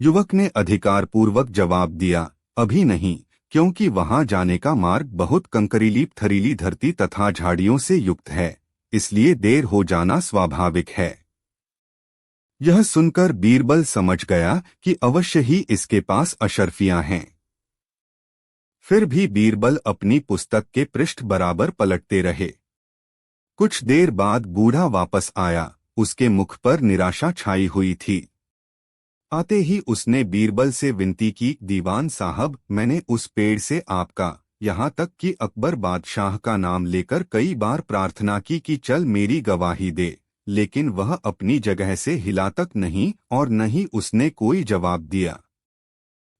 युवक ने अधिकारपूर्वक जवाब दिया, अभी नहीं, क्योंकि वहां जाने का मार्ग बहुत कंकरीली थरीली धरती तथा झाड़ियों से युक्त है, इसलिए देर हो जाना स्वाभाविक है। यह सुनकर बीरबल समझ गया कि अवश्य ही इसके पास अशर्फियां हैं। फिर भी बीरबल अपनी पुस्तक के पृष्ठ बराबर पलटते रहे। कुछ देर बाद बूढ़ा वापस आया, उसके मुख पर निराशा छाई हुई थी। आते ही उसने बीरबल से विनती की, दीवान साहब, मैंने उस पेड़ से आपका, यहाँ तक कि अकबर बादशाह का नाम लेकर कई बार प्रार्थना की कि चल मेरी गवाही दे, लेकिन वह अपनी जगह से हिला तक नहीं और न ही उसने कोई जवाब दिया।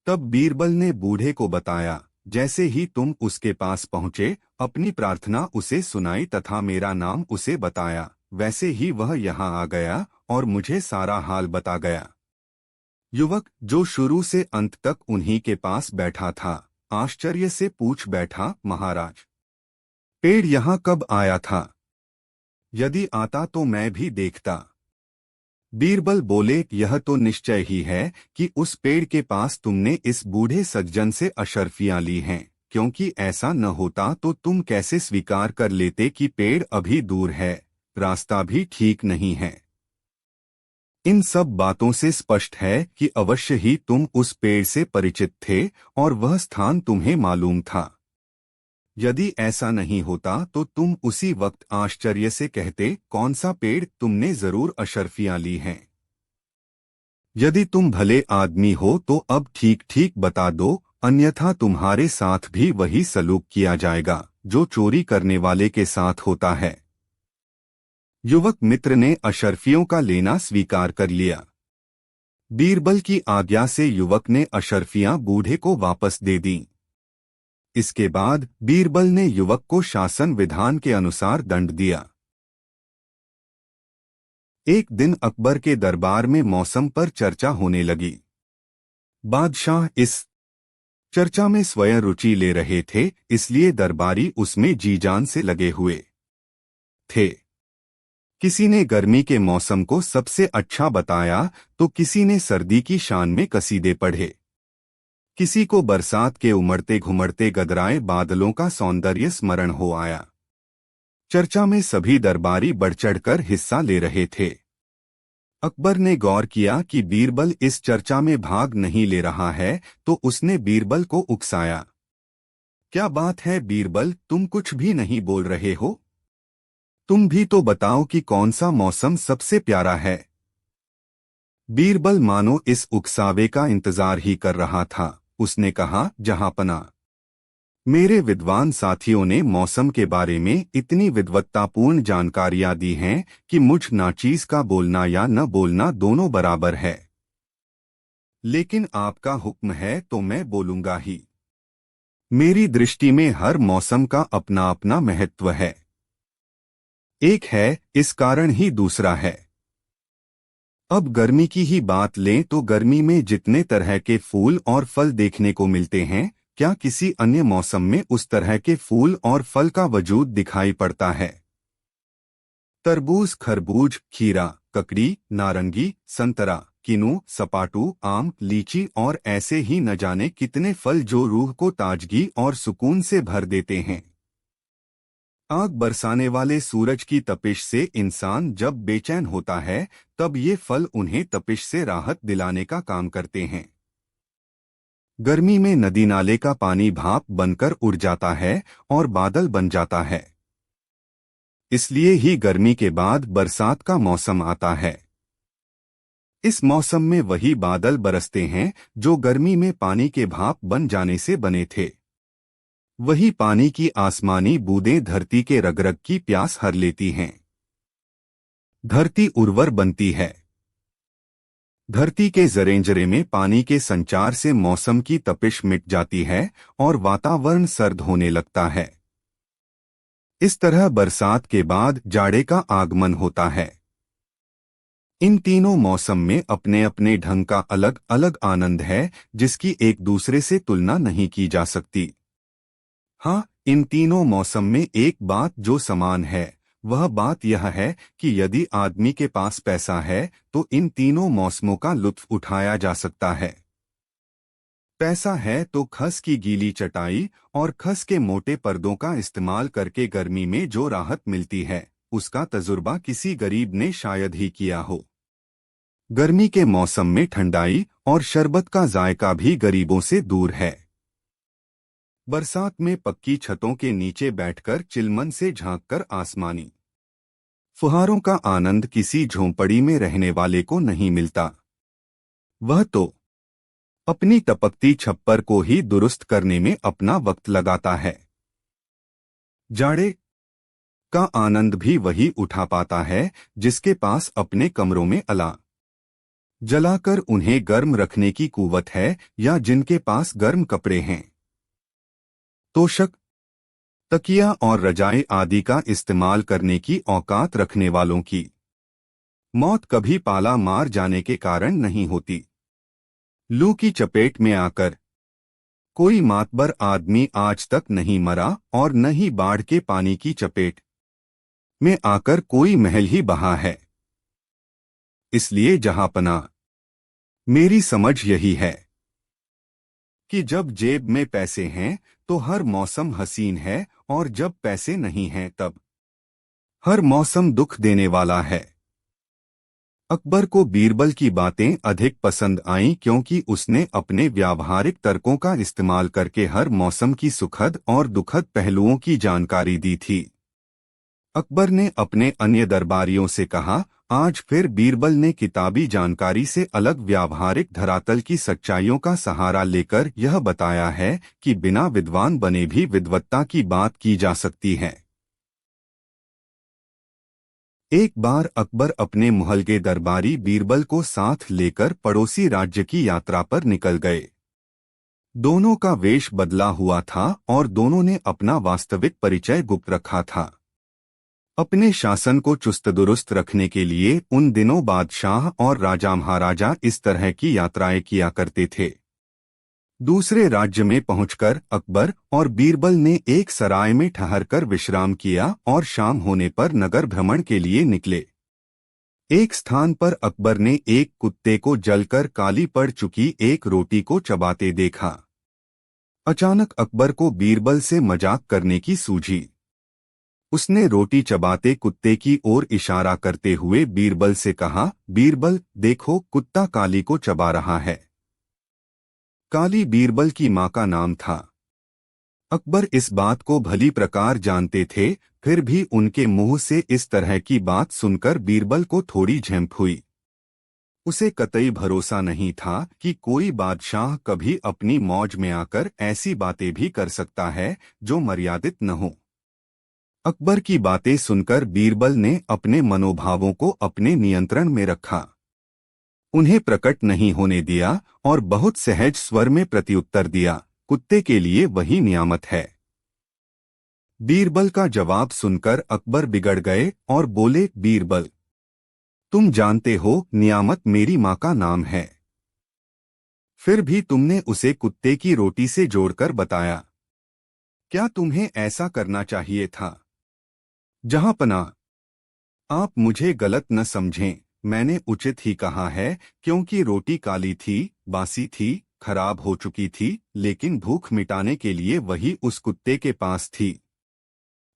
तब बीरबल ने बूढ़े को बताया, जैसे ही तुम उसके पास पहुँचे, अपनी प्रार्थना उसे सुनाई तथा मेरा नाम उसे बताया, वैसे ही वह यहाँ आ गया और मुझे सारा हाल बता गया। युवक, जो शुरू से अंत तक उन्हीं के पास बैठा था, आश्चर्य से पूछ बैठा, महाराज, पेड़ यहाँ कब आया था? यदि आता तो मैं भी देखता। बीरबल बोले, यह तो निश्चय ही है कि उस पेड़ के पास तुमने इस बूढ़े सज्जन से अशर्फियां ली हैं, क्योंकि ऐसा न होता तो तुम कैसे स्वीकार कर लेते कि पेड़ अभी दूर है, रास्ता भी ठीक नहीं है। इन सब बातों से स्पष्ट है कि अवश्य ही तुम उस पेड़ से परिचित थे और वह स्थान तुम्हें मालूम था। यदि ऐसा नहीं होता तो तुम उसी वक्त आश्चर्य से कहते, कौन सा पेड़, तुमने जरूर अशर्फियां ली हैं। यदि तुम भले आदमी हो तो अब ठीक ठीक बता दो, अन्यथा तुम्हारे साथ भी वही सलूक किया जाएगा जो चोरी करने वाले के साथ होता है। युवक मित्र ने अशर्फियों का लेना स्वीकार कर लिया। बीरबल की आज्ञा से युवक ने अशर्फियां बूढ़े को वापस दे दीं। इसके बाद बीरबल ने युवक को शासन विधान के अनुसार दंड दिया। एक दिन अकबर के दरबार में मौसम पर चर्चा होने लगी। बादशाह इस चर्चा में स्वयं रुचि ले रहे थे, इसलिए दरबारी उसमें जी जान से लगे हुए थे। किसी ने गर्मी के मौसम को सबसे अच्छा बताया तो किसी ने सर्दी की शान में कसीदे पढ़े। किसी को बरसात के उमड़ते घुमड़ते गदराए बादलों का सौंदर्य स्मरण हो आया। चर्चा में सभी दरबारी बढ़ चढ़कर हिस्सा ले रहे थे। अकबर ने गौर किया कि बीरबल इस चर्चा में भाग नहीं ले रहा है, तो उसने बीरबल को उकसाया, क्या बात है बीरबल, तुम कुछ भी नहीं बोल रहे हो? तुम भी तो बताओ कि कौन सा मौसम सबसे प्यारा है। बीरबल मानो इस उकसावे का इंतजार ही कर रहा था। उसने कहा, जहांपना, मेरे विद्वान साथियों ने मौसम के बारे में इतनी विद्वत्तापूर्ण जानकारियां दी हैं कि मुझ नाचीज का बोलना या न बोलना दोनों बराबर है। लेकिन आपका हुक्म है तो मैं बोलूंगा ही। मेरी दृष्टि में हर मौसम का अपना अपना महत्व है। एक है, इस कारण ही दूसरा है। अब गर्मी की ही बात लें तो गर्मी में जितने तरह के फूल और फल देखने को मिलते हैं, क्या किसी अन्य मौसम में उस तरह के फूल और फल का वजूद दिखाई पड़ता है? तरबूज, खरबूज, खीरा, ककड़ी, नारंगी, संतरा, किन्नू, सपाटू, आम, लीची और ऐसे ही न जाने कितने फल जो रूह को ताजगी और सुकून से भर देते हैं। आग बरसाने वाले सूरज की तपिश से इंसान जब बेचैन होता है, तब ये फल उन्हें तपिश से राहत दिलाने का काम करते हैं। गर्मी में नदी नाले का पानी भाप बनकर उड़ जाता है और बादल बन जाता है। इसलिए ही गर्मी के बाद बरसात का मौसम आता है। इस मौसम में वही बादल बरसते हैं जो गर्मी में पानी के भाप बन जाने से बने थे। वही पानी की आसमानी बूंदें धरती के रग-रग की प्यास हर लेती हैं। धरती उर्वर बनती है। धरती के जरेंजरे में पानी के संचार से मौसम की तपिश मिट जाती है और वातावरण सर्द होने लगता है। इस तरह बरसात के बाद जाड़े का आगमन होता है। इन तीनों मौसम में अपने अपने ढंग का अलग अलग आनंद है, जिसकी एक दूसरे से तुलना नहीं की जा सकती। हाँ, इन तीनों मौसम में एक बात जो समान है वह बात यह है कि यदि आदमी के पास पैसा है तो इन तीनों मौसमों का लुत्फ उठाया जा सकता है। पैसा है तो खस की गीली चटाई और खस के मोटे पर्दों का इस्तेमाल करके गर्मी में जो राहत मिलती है, उसका तजुर्बा किसी गरीब ने शायद ही किया हो। गर्मी के मौसम में ठंडाई और शरबत का जायका भी गरीबों से दूर है। बरसात में पक्की छतों के नीचे बैठकर चिलमन से झांककर आसमानी फुहारों का आनंद किसी झोंपड़ी में रहने वाले को नहीं मिलता। वह तो अपनी टपकती छप्पर को ही दुरुस्त करने में अपना वक्त लगाता है। जाड़े का आनंद भी वही उठा पाता है जिसके पास अपने कमरों में अला जलाकर उन्हें गर्म रखने की कुव्वत है, या जिनके पास गर्म कपड़े हैं। तोशक, तकिया और रजाई आदि का इस्तेमाल करने की औकात रखने वालों की मौत कभी पाला मार जाने के कारण नहीं होती। लू की चपेट में आकर कोई मातबर आदमी आज तक नहीं मरा और न ही बाढ़ के पानी की चपेट में आकर कोई महल ही बहा है। इसलिए जहांपना मेरी समझ यही है कि जब जेब में पैसे हैं तो हर मौसम हसीन है, और जब पैसे नहीं हैं तब हर मौसम दुख देने वाला है। अकबर को बीरबल की बातें अधिक पसंद आईं क्योंकि उसने अपने व्यावहारिक तर्कों का इस्तेमाल करके हर मौसम की सुखद और दुखद पहलुओं की जानकारी दी थी। अकबर ने अपने अन्य दरबारियों से कहा, आज फिर बीरबल ने किताबी जानकारी से अलग व्यावहारिक धरातल की सच्चाइयों का सहारा लेकर यह बताया है कि बिना विद्वान बने भी विद्वत्ता की बात की जा सकती है। एक बार अकबर अपने मुहलगे दरबारी बीरबल को साथ लेकर पड़ोसी राज्य की यात्रा पर निकल गए। दोनों का वेश बदला हुआ था और दोनों ने अपना वास्तविक परिचय गुप्त रखा था। अपने शासन को चुस्त दुरुस्त रखने के लिए उन दिनों बादशाह और राजा महाराजा इस तरह की यात्राएं किया करते थे। दूसरे राज्य में पहुंचकर अकबर और बीरबल ने एक सराय में ठहरकर विश्राम किया और शाम होने पर नगर भ्रमण के लिए निकले। एक स्थान पर अकबर ने एक कुत्ते को जलकर काली पड़ चुकी एक रोटी को चबाते देखा। अचानक अकबर को बीरबल से मजाक करने की सूझी। उसने रोटी चबाते कुत्ते की ओर इशारा करते हुए बीरबल से कहा, बीरबल देखो, कुत्ता काली को चबा रहा है। काली बीरबल की मां का नाम था। अकबर इस बात को भली प्रकार जानते थे, फिर भी उनके मुंह से इस तरह की बात सुनकर बीरबल को थोड़ी झेंप हुई। उसे कतई भरोसा नहीं था कि कोई बादशाह कभी अपनी मौज में आकर ऐसी बातें भी कर सकता है जो मर्यादित न हो। अकबर की बातें सुनकर बीरबल ने अपने मनोभावों को अपने नियंत्रण में रखा, उन्हें प्रकट नहीं होने दिया और बहुत सहज स्वर में प्रत्युत्तर दिया, कुत्ते के लिए वही नियामत है। बीरबल का जवाब सुनकर अकबर बिगड़ गए और बोले, बीरबल, तुम जानते हो नियामत मेरी मां का नाम है, फिर भी तुमने उसे कुत्ते की रोटी से जोड़कर बताया। क्या तुम्हें ऐसा करना चाहिए था? जहांपना, आप मुझे गलत न समझें, मैंने उचित ही कहा है, क्योंकि रोटी काली थी, बासी थी, खराब हो चुकी थी, लेकिन भूख मिटाने के लिए वही उस कुत्ते के पास थी,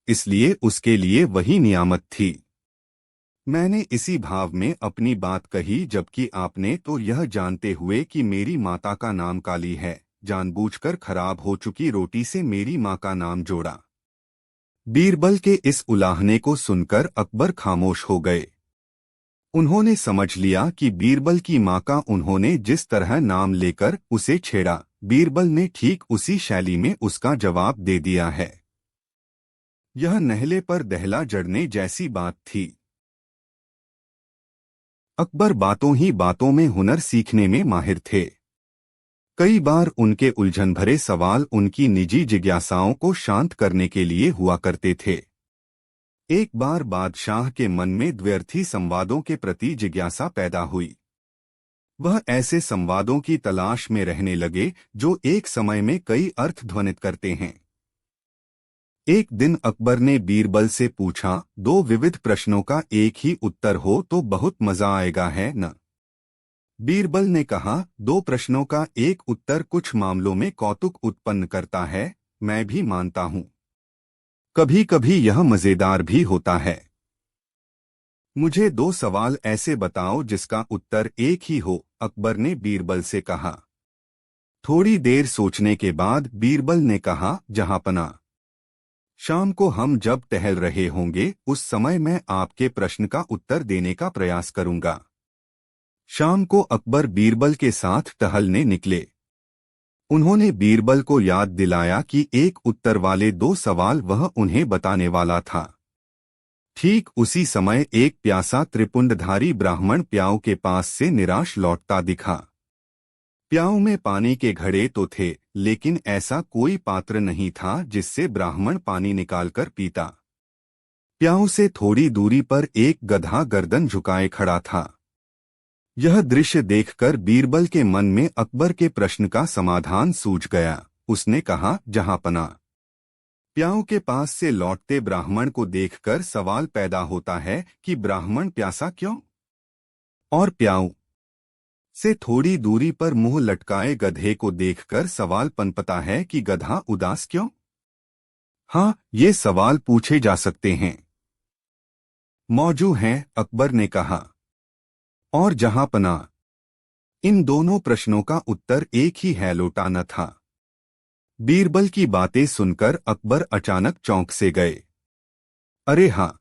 इसलिए उसके लिए वही नियामत थी। मैंने इसी भाव में अपनी बात कही, जबकि आपने तो यह जानते हुए कि मेरी माता का नाम काली है, जानबूझकर खराब हो चुकी रोटी से मेरी मां का नाम जोड़ा। बीरबल के इस उलाहने को सुनकर अकबर खामोश हो गए। उन्होंने समझ लिया कि बीरबल की मां का उन्होंने जिस तरह नाम लेकर उसे छेड़ा, बीरबल ने ठीक उसी शैली में उसका जवाब दे दिया है। यह नहले पर दहला जड़ने जैसी बात थी। अकबर बातों ही बातों में हुनर सीखने में माहिर थे। कई बार उनके उलझन भरे सवाल उनकी निजी जिज्ञासाओं को शांत करने के लिए हुआ करते थे। एक बार बादशाह के मन में द्व्यर्थी संवादों के प्रति जिज्ञासा पैदा हुई। वह ऐसे संवादों की तलाश में रहने लगे जो एक समय में कई अर्थ ध्वनित करते हैं। एक दिन अकबर ने बीरबल से पूछा, दो विविध प्रश्नों का एक ही उत्तर हो तो बहुत मजा आएगा है न? बीरबल ने कहा, दो प्रश्नों का एक उत्तर कुछ मामलों में कौतुक उत्पन्न करता है, मैं भी मानता हूं। कभी कभी यह मजेदार भी होता है। मुझे दो सवाल ऐसे बताओ जिसका उत्तर एक ही हो, अकबर ने बीरबल से कहा। थोड़ी देर सोचने के बाद बीरबल ने कहा, जहांपना, शाम को हम जब टहल रहे होंगे उस समय मैं आपके प्रश्न का उत्तर देने का प्रयास करूंगा। शाम को अकबर बीरबल के साथ टहलने निकले। उन्होंने बीरबल को याद दिलाया कि एक उत्तर वाले दो सवाल वह उन्हें बताने वाला था। ठीक उसी समय एक प्यासा त्रिपुंडधारी ब्राह्मण प्याऊ के पास से निराश लौटता दिखा। प्याऊ में पानी के घड़े तो थे, लेकिन ऐसा कोई पात्र नहीं था जिससे ब्राह्मण पानी निकालकर पीता। प्याऊ से थोड़ी दूरी पर एक गधा गर्दन झुकाए खड़ा था। यह दृश्य देखकर बीरबल के मन में अकबर के प्रश्न का समाधान सूझ गया। उसने कहा, जहांपना, प्याऊ के पास से लौटते ब्राह्मण को देखकर सवाल पैदा होता है कि ब्राह्मण प्यासा क्यों? और प्याऊ से थोड़ी दूरी पर मुंह लटकाए गधे को देखकर सवाल पनपता है कि गधा उदास क्यों? हाँ, ये सवाल पूछे जा सकते हैं। मौजू हैं, अकबर ने कहा। और जहांपना, इन दोनों प्रश्नों का उत्तर एक ही है, लोटा न था। बीरबल की बातें सुनकर अकबर अचानक चौंक से गए। अरे हाँ,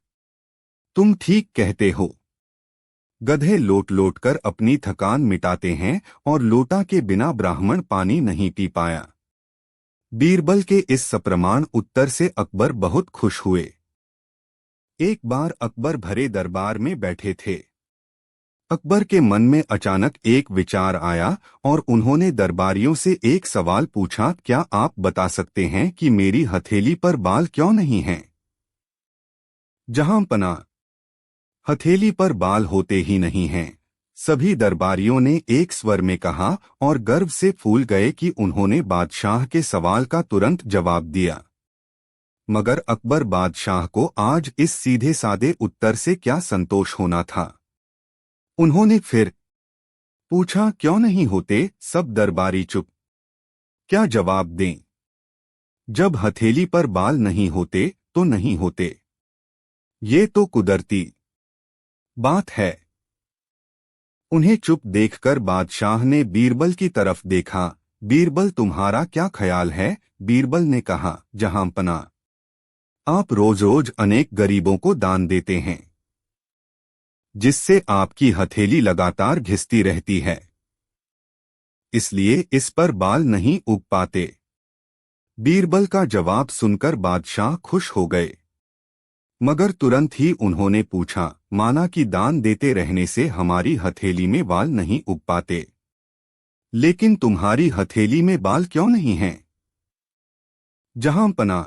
तुम ठीक कहते हो। गधे लोट लोट कर अपनी थकान मिटाते हैं और लोटा के बिना ब्राह्मण पानी नहीं पी पाया। बीरबल के इस सप्रमाण उत्तर से अकबर बहुत खुश हुए। एक बार अकबर भरे दरबार में बैठे थे। अकबर के मन में अचानक एक विचार आया और उन्होंने दरबारियों से एक सवाल पूछा, क्या आप बता सकते हैं कि मेरी हथेली पर बाल क्यों नहीं हैं? जहांपना, हथेली पर बाल होते ही नहीं हैं, सभी दरबारियों ने एक स्वर में कहा और गर्व से फूल गए कि उन्होंने बादशाह के सवाल का तुरंत जवाब दिया। मगर अकबर बादशाह को आज इस सीधे सादे उत्तर से क्या संतोष होना था। उन्होंने फिर पूछा, क्यों नहीं होते? सब दरबारी चुप। क्या जवाब दें? जब हथेली पर बाल नहीं होते तो नहीं होते। ये तो कुदरती बात है। उन्हें चुप देखकर बादशाह ने बीरबल की तरफ देखा। बीरबल, तुम्हारा क्या ख्याल है? बीरबल ने कहा, जहांपना, आप रोज रोज अनेक गरीबों को दान देते हैं, जिससे आपकी हथेली लगातार घिसती रहती है, इसलिए इस पर बाल नहीं उग पाते। बीरबल का जवाब सुनकर बादशाह खुश हो गए, मगर तुरंत ही उन्होंने पूछा, माना कि दान देते रहने से हमारी हथेली में बाल नहीं उग पाते, लेकिन तुम्हारी हथेली में बाल क्यों नहीं हैं? जहांपना,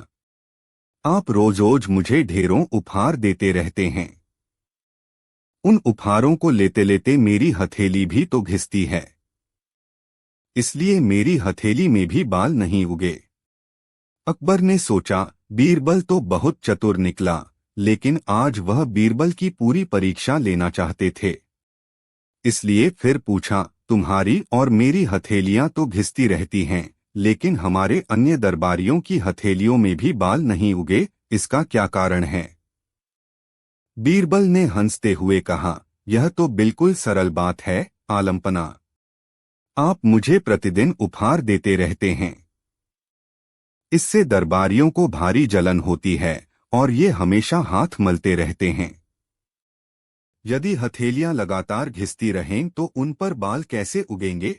आप रोज रोज मुझे ढेरों उपहार देते रहते हैं। उन उपहारों को लेते लेते मेरी हथेली भी तो घिसती है, इसलिए मेरी हथेली में भी बाल नहीं उगे। अकबर ने सोचा, बीरबल तो बहुत चतुर निकला, लेकिन आज वह बीरबल की पूरी परीक्षा लेना चाहते थे। इसलिए फिर पूछा, तुम्हारी और मेरी हथेलियां तो घिसती रहती हैं, लेकिन हमारे अन्य दरबारियों की हथेलियों में भी बाल नहीं उगे, इसका क्या कारण है? बीरबल ने हंसते हुए कहा, यह तो बिल्कुल सरल बात है, आलमपना। आप मुझे प्रतिदिन उपहार देते रहते हैं, इससे दरबारियों को भारी जलन होती है और ये हमेशा हाथ मलते रहते हैं। यदि हथेलियां लगातार घिसती रहें तो उन पर बाल कैसे उगेंगे?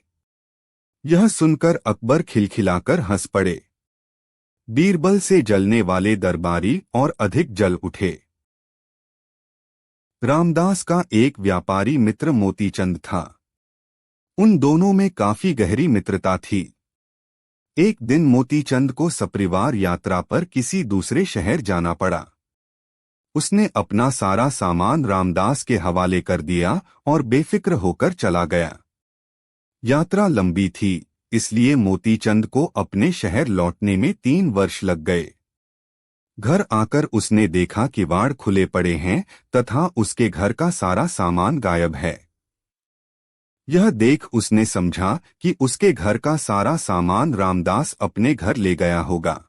यह सुनकर अकबर खिलखिलाकर हंस पड़े। बीरबल से जलने वाले दरबारी और अधिक जल उठे। रामदास का एक व्यापारी मित्र मोतीचंद था। उन दोनों में काफी गहरी मित्रता थी। एक दिन मोतीचंद को सपरिवार यात्रा पर किसी दूसरे शहर जाना पड़ा। उसने अपना सारा सामान रामदास के हवाले कर दिया और बेफिक्र होकर चला गया। यात्रा लंबी थी, इसलिए मोतीचंद को अपने शहर लौटने में 3 वर्ष लग गए। घर आकर उसने देखा कि किवाड़ खुले पड़े हैं तथा उसके घर का सारा सामान गायब है। यह देख उसने समझा कि उसके घर का सारा सामान रामदास अपने घर ले गया होगा।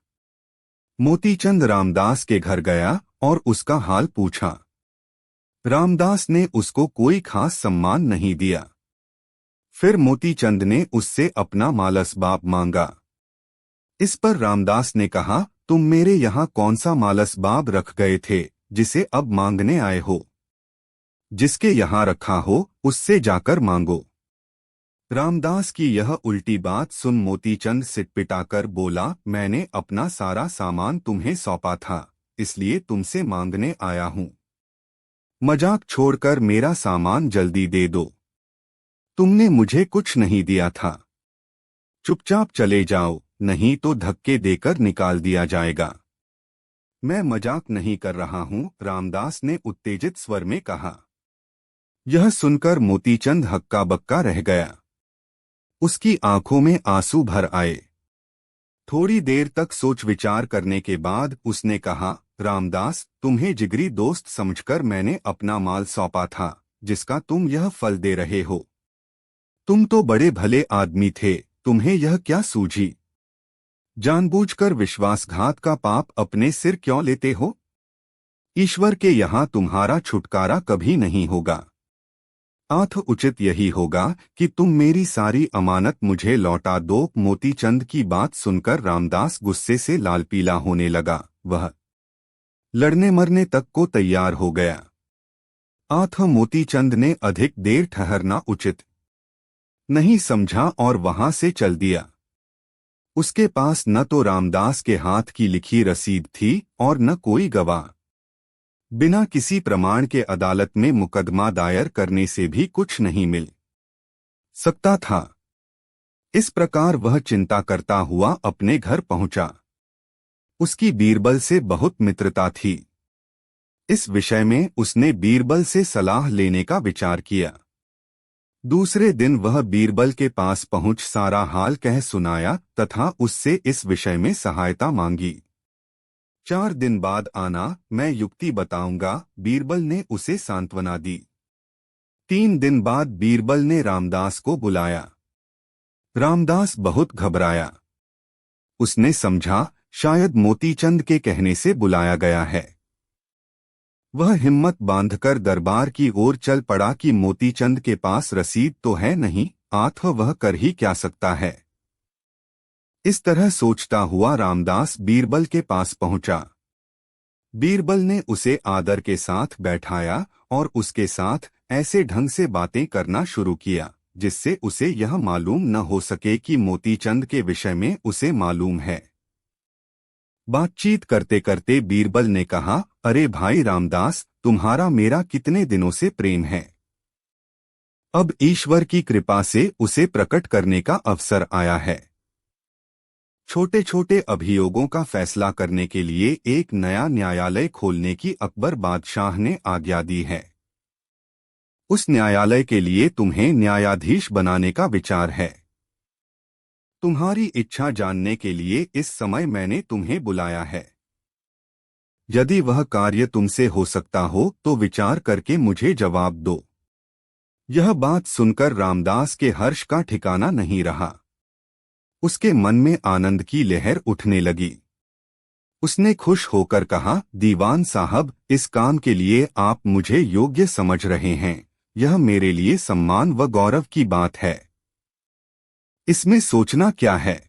मोतीचंद रामदास के घर गया और उसका हाल पूछा। रामदास ने उसको कोई खास सम्मान नहीं दिया। फिर मोतीचंद ने उससे अपना मालसबाब मांगा। इस पर रामदास ने कहा, तुम मेरे यहाँ कौन सा मालसबाब रख गए थे जिसे अब मांगने आए हो? जिसके यहाँ रखा हो उससे जाकर मांगो। रामदास की यह उल्टी बात सुन मोतीचंद सिटपिटाकर बोला, मैंने अपना सारा सामान तुम्हें सौंपा था, इसलिए तुमसे मांगने आया हूँ। मजाक छोड़कर मेरा सामान जल्दी दे दो। तुमने मुझे कुछ नहीं दिया था। चुपचाप चले जाओ, नहीं तो धक्के देकर निकाल दिया जाएगा। मैं मजाक नहीं कर रहा हूँ, रामदास ने उत्तेजित स्वर में कहा। यह सुनकर मोतीचंद हक्का बक्का रह गया। उसकी आंखों में आंसू भर आए। थोड़ी देर तक सोच विचार करने के बाद उसने कहा, रामदास, तुम्हें जिगरी दोस्त समझकर मैंने अपना माल सौंपा था, जिसका तुम यह फल दे रहे हो। तुम तो बड़े भले आदमी थे, तुम्हें यह क्या सूझी? जानबूझकर विश्वासघात का पाप अपने सिर क्यों लेते हो? ईश्वर के यहाँ तुम्हारा छुटकारा कभी नहीं होगा। आठ उचित यही होगा कि तुम मेरी सारी अमानत मुझे लौटा दो। मोतीचंद की बात सुनकर रामदास गुस्से से लाल पीला होने लगा। वह लड़ने मरने तक को तैयार हो गया। आठ मोतीचंद ने अधिक देर ठहरना उचित नहीं समझा और वहां से चल दिया। उसके पास न तो रामदास के हाथ की लिखी रसीद थी और न कोई गवाह। बिना किसी प्रमाण के अदालत में मुकदमा दायर करने से भी कुछ नहीं मिल सकता था। इस प्रकार वह चिंता करता हुआ अपने घर पहुंचा। उसकी बीरबल से बहुत मित्रता थी। इस विषय में उसने बीरबल से सलाह लेने का विचार किया। दूसरे दिन वह बीरबल के पास पहुंच सारा हाल कह सुनाया तथा उससे इस विषय में सहायता मांगी। 4 दिन बाद आना, मैं युक्ति बताऊंगा, बीरबल ने उसे सांत्वना दी। 3 दिन बाद बीरबल ने रामदास को बुलाया। रामदास बहुत घबराया। उसने समझा शायद मोतीचंद के कहने से बुलाया गया है। वह हिम्मत बांधकर दरबार की ओर चल पड़ा कि मोतीचंद के पास रसीद तो है नहीं, आठ वह कर ही क्या सकता है। इस तरह सोचता हुआ रामदास बीरबल के पास पहुंचा। बीरबल ने उसे आदर के साथ बैठाया और उसके साथ ऐसे ढंग से बातें करना शुरू किया जिससे उसे यह मालूम न हो सके कि मोतीचंद के विषय में उसे मालूम है। बातचीत करते करते बीरबल ने कहा, अरे भाई रामदास, तुम्हारा मेरा कितने दिनों से प्रेम है। अब ईश्वर की कृपा से उसे प्रकट करने का अवसर आया है। छोटे छोटे अभियोगों का फैसला करने के लिए एक नया न्यायालय खोलने की अकबर बादशाह ने आज्ञा दी है। उस न्यायालय के लिए तुम्हें न्यायाधीश बनाने का विचार है। तुम्हारी इच्छा जानने के लिए इस समय मैंने तुम्हें बुलाया है। यदि वह कार्य तुमसे हो सकता हो तो विचार करके मुझे जवाब दो। यह बात सुनकर रामदास के हर्ष का ठिकाना नहीं रहा। उसके मन में आनंद की लहर उठने लगी। उसने खुश होकर कहा, दीवान साहब, इस काम के लिए आप मुझे योग्य समझ रहे हैं। यह मेरे लिए सम्मान व गौरव की बात है। इसमें सोचना क्या है?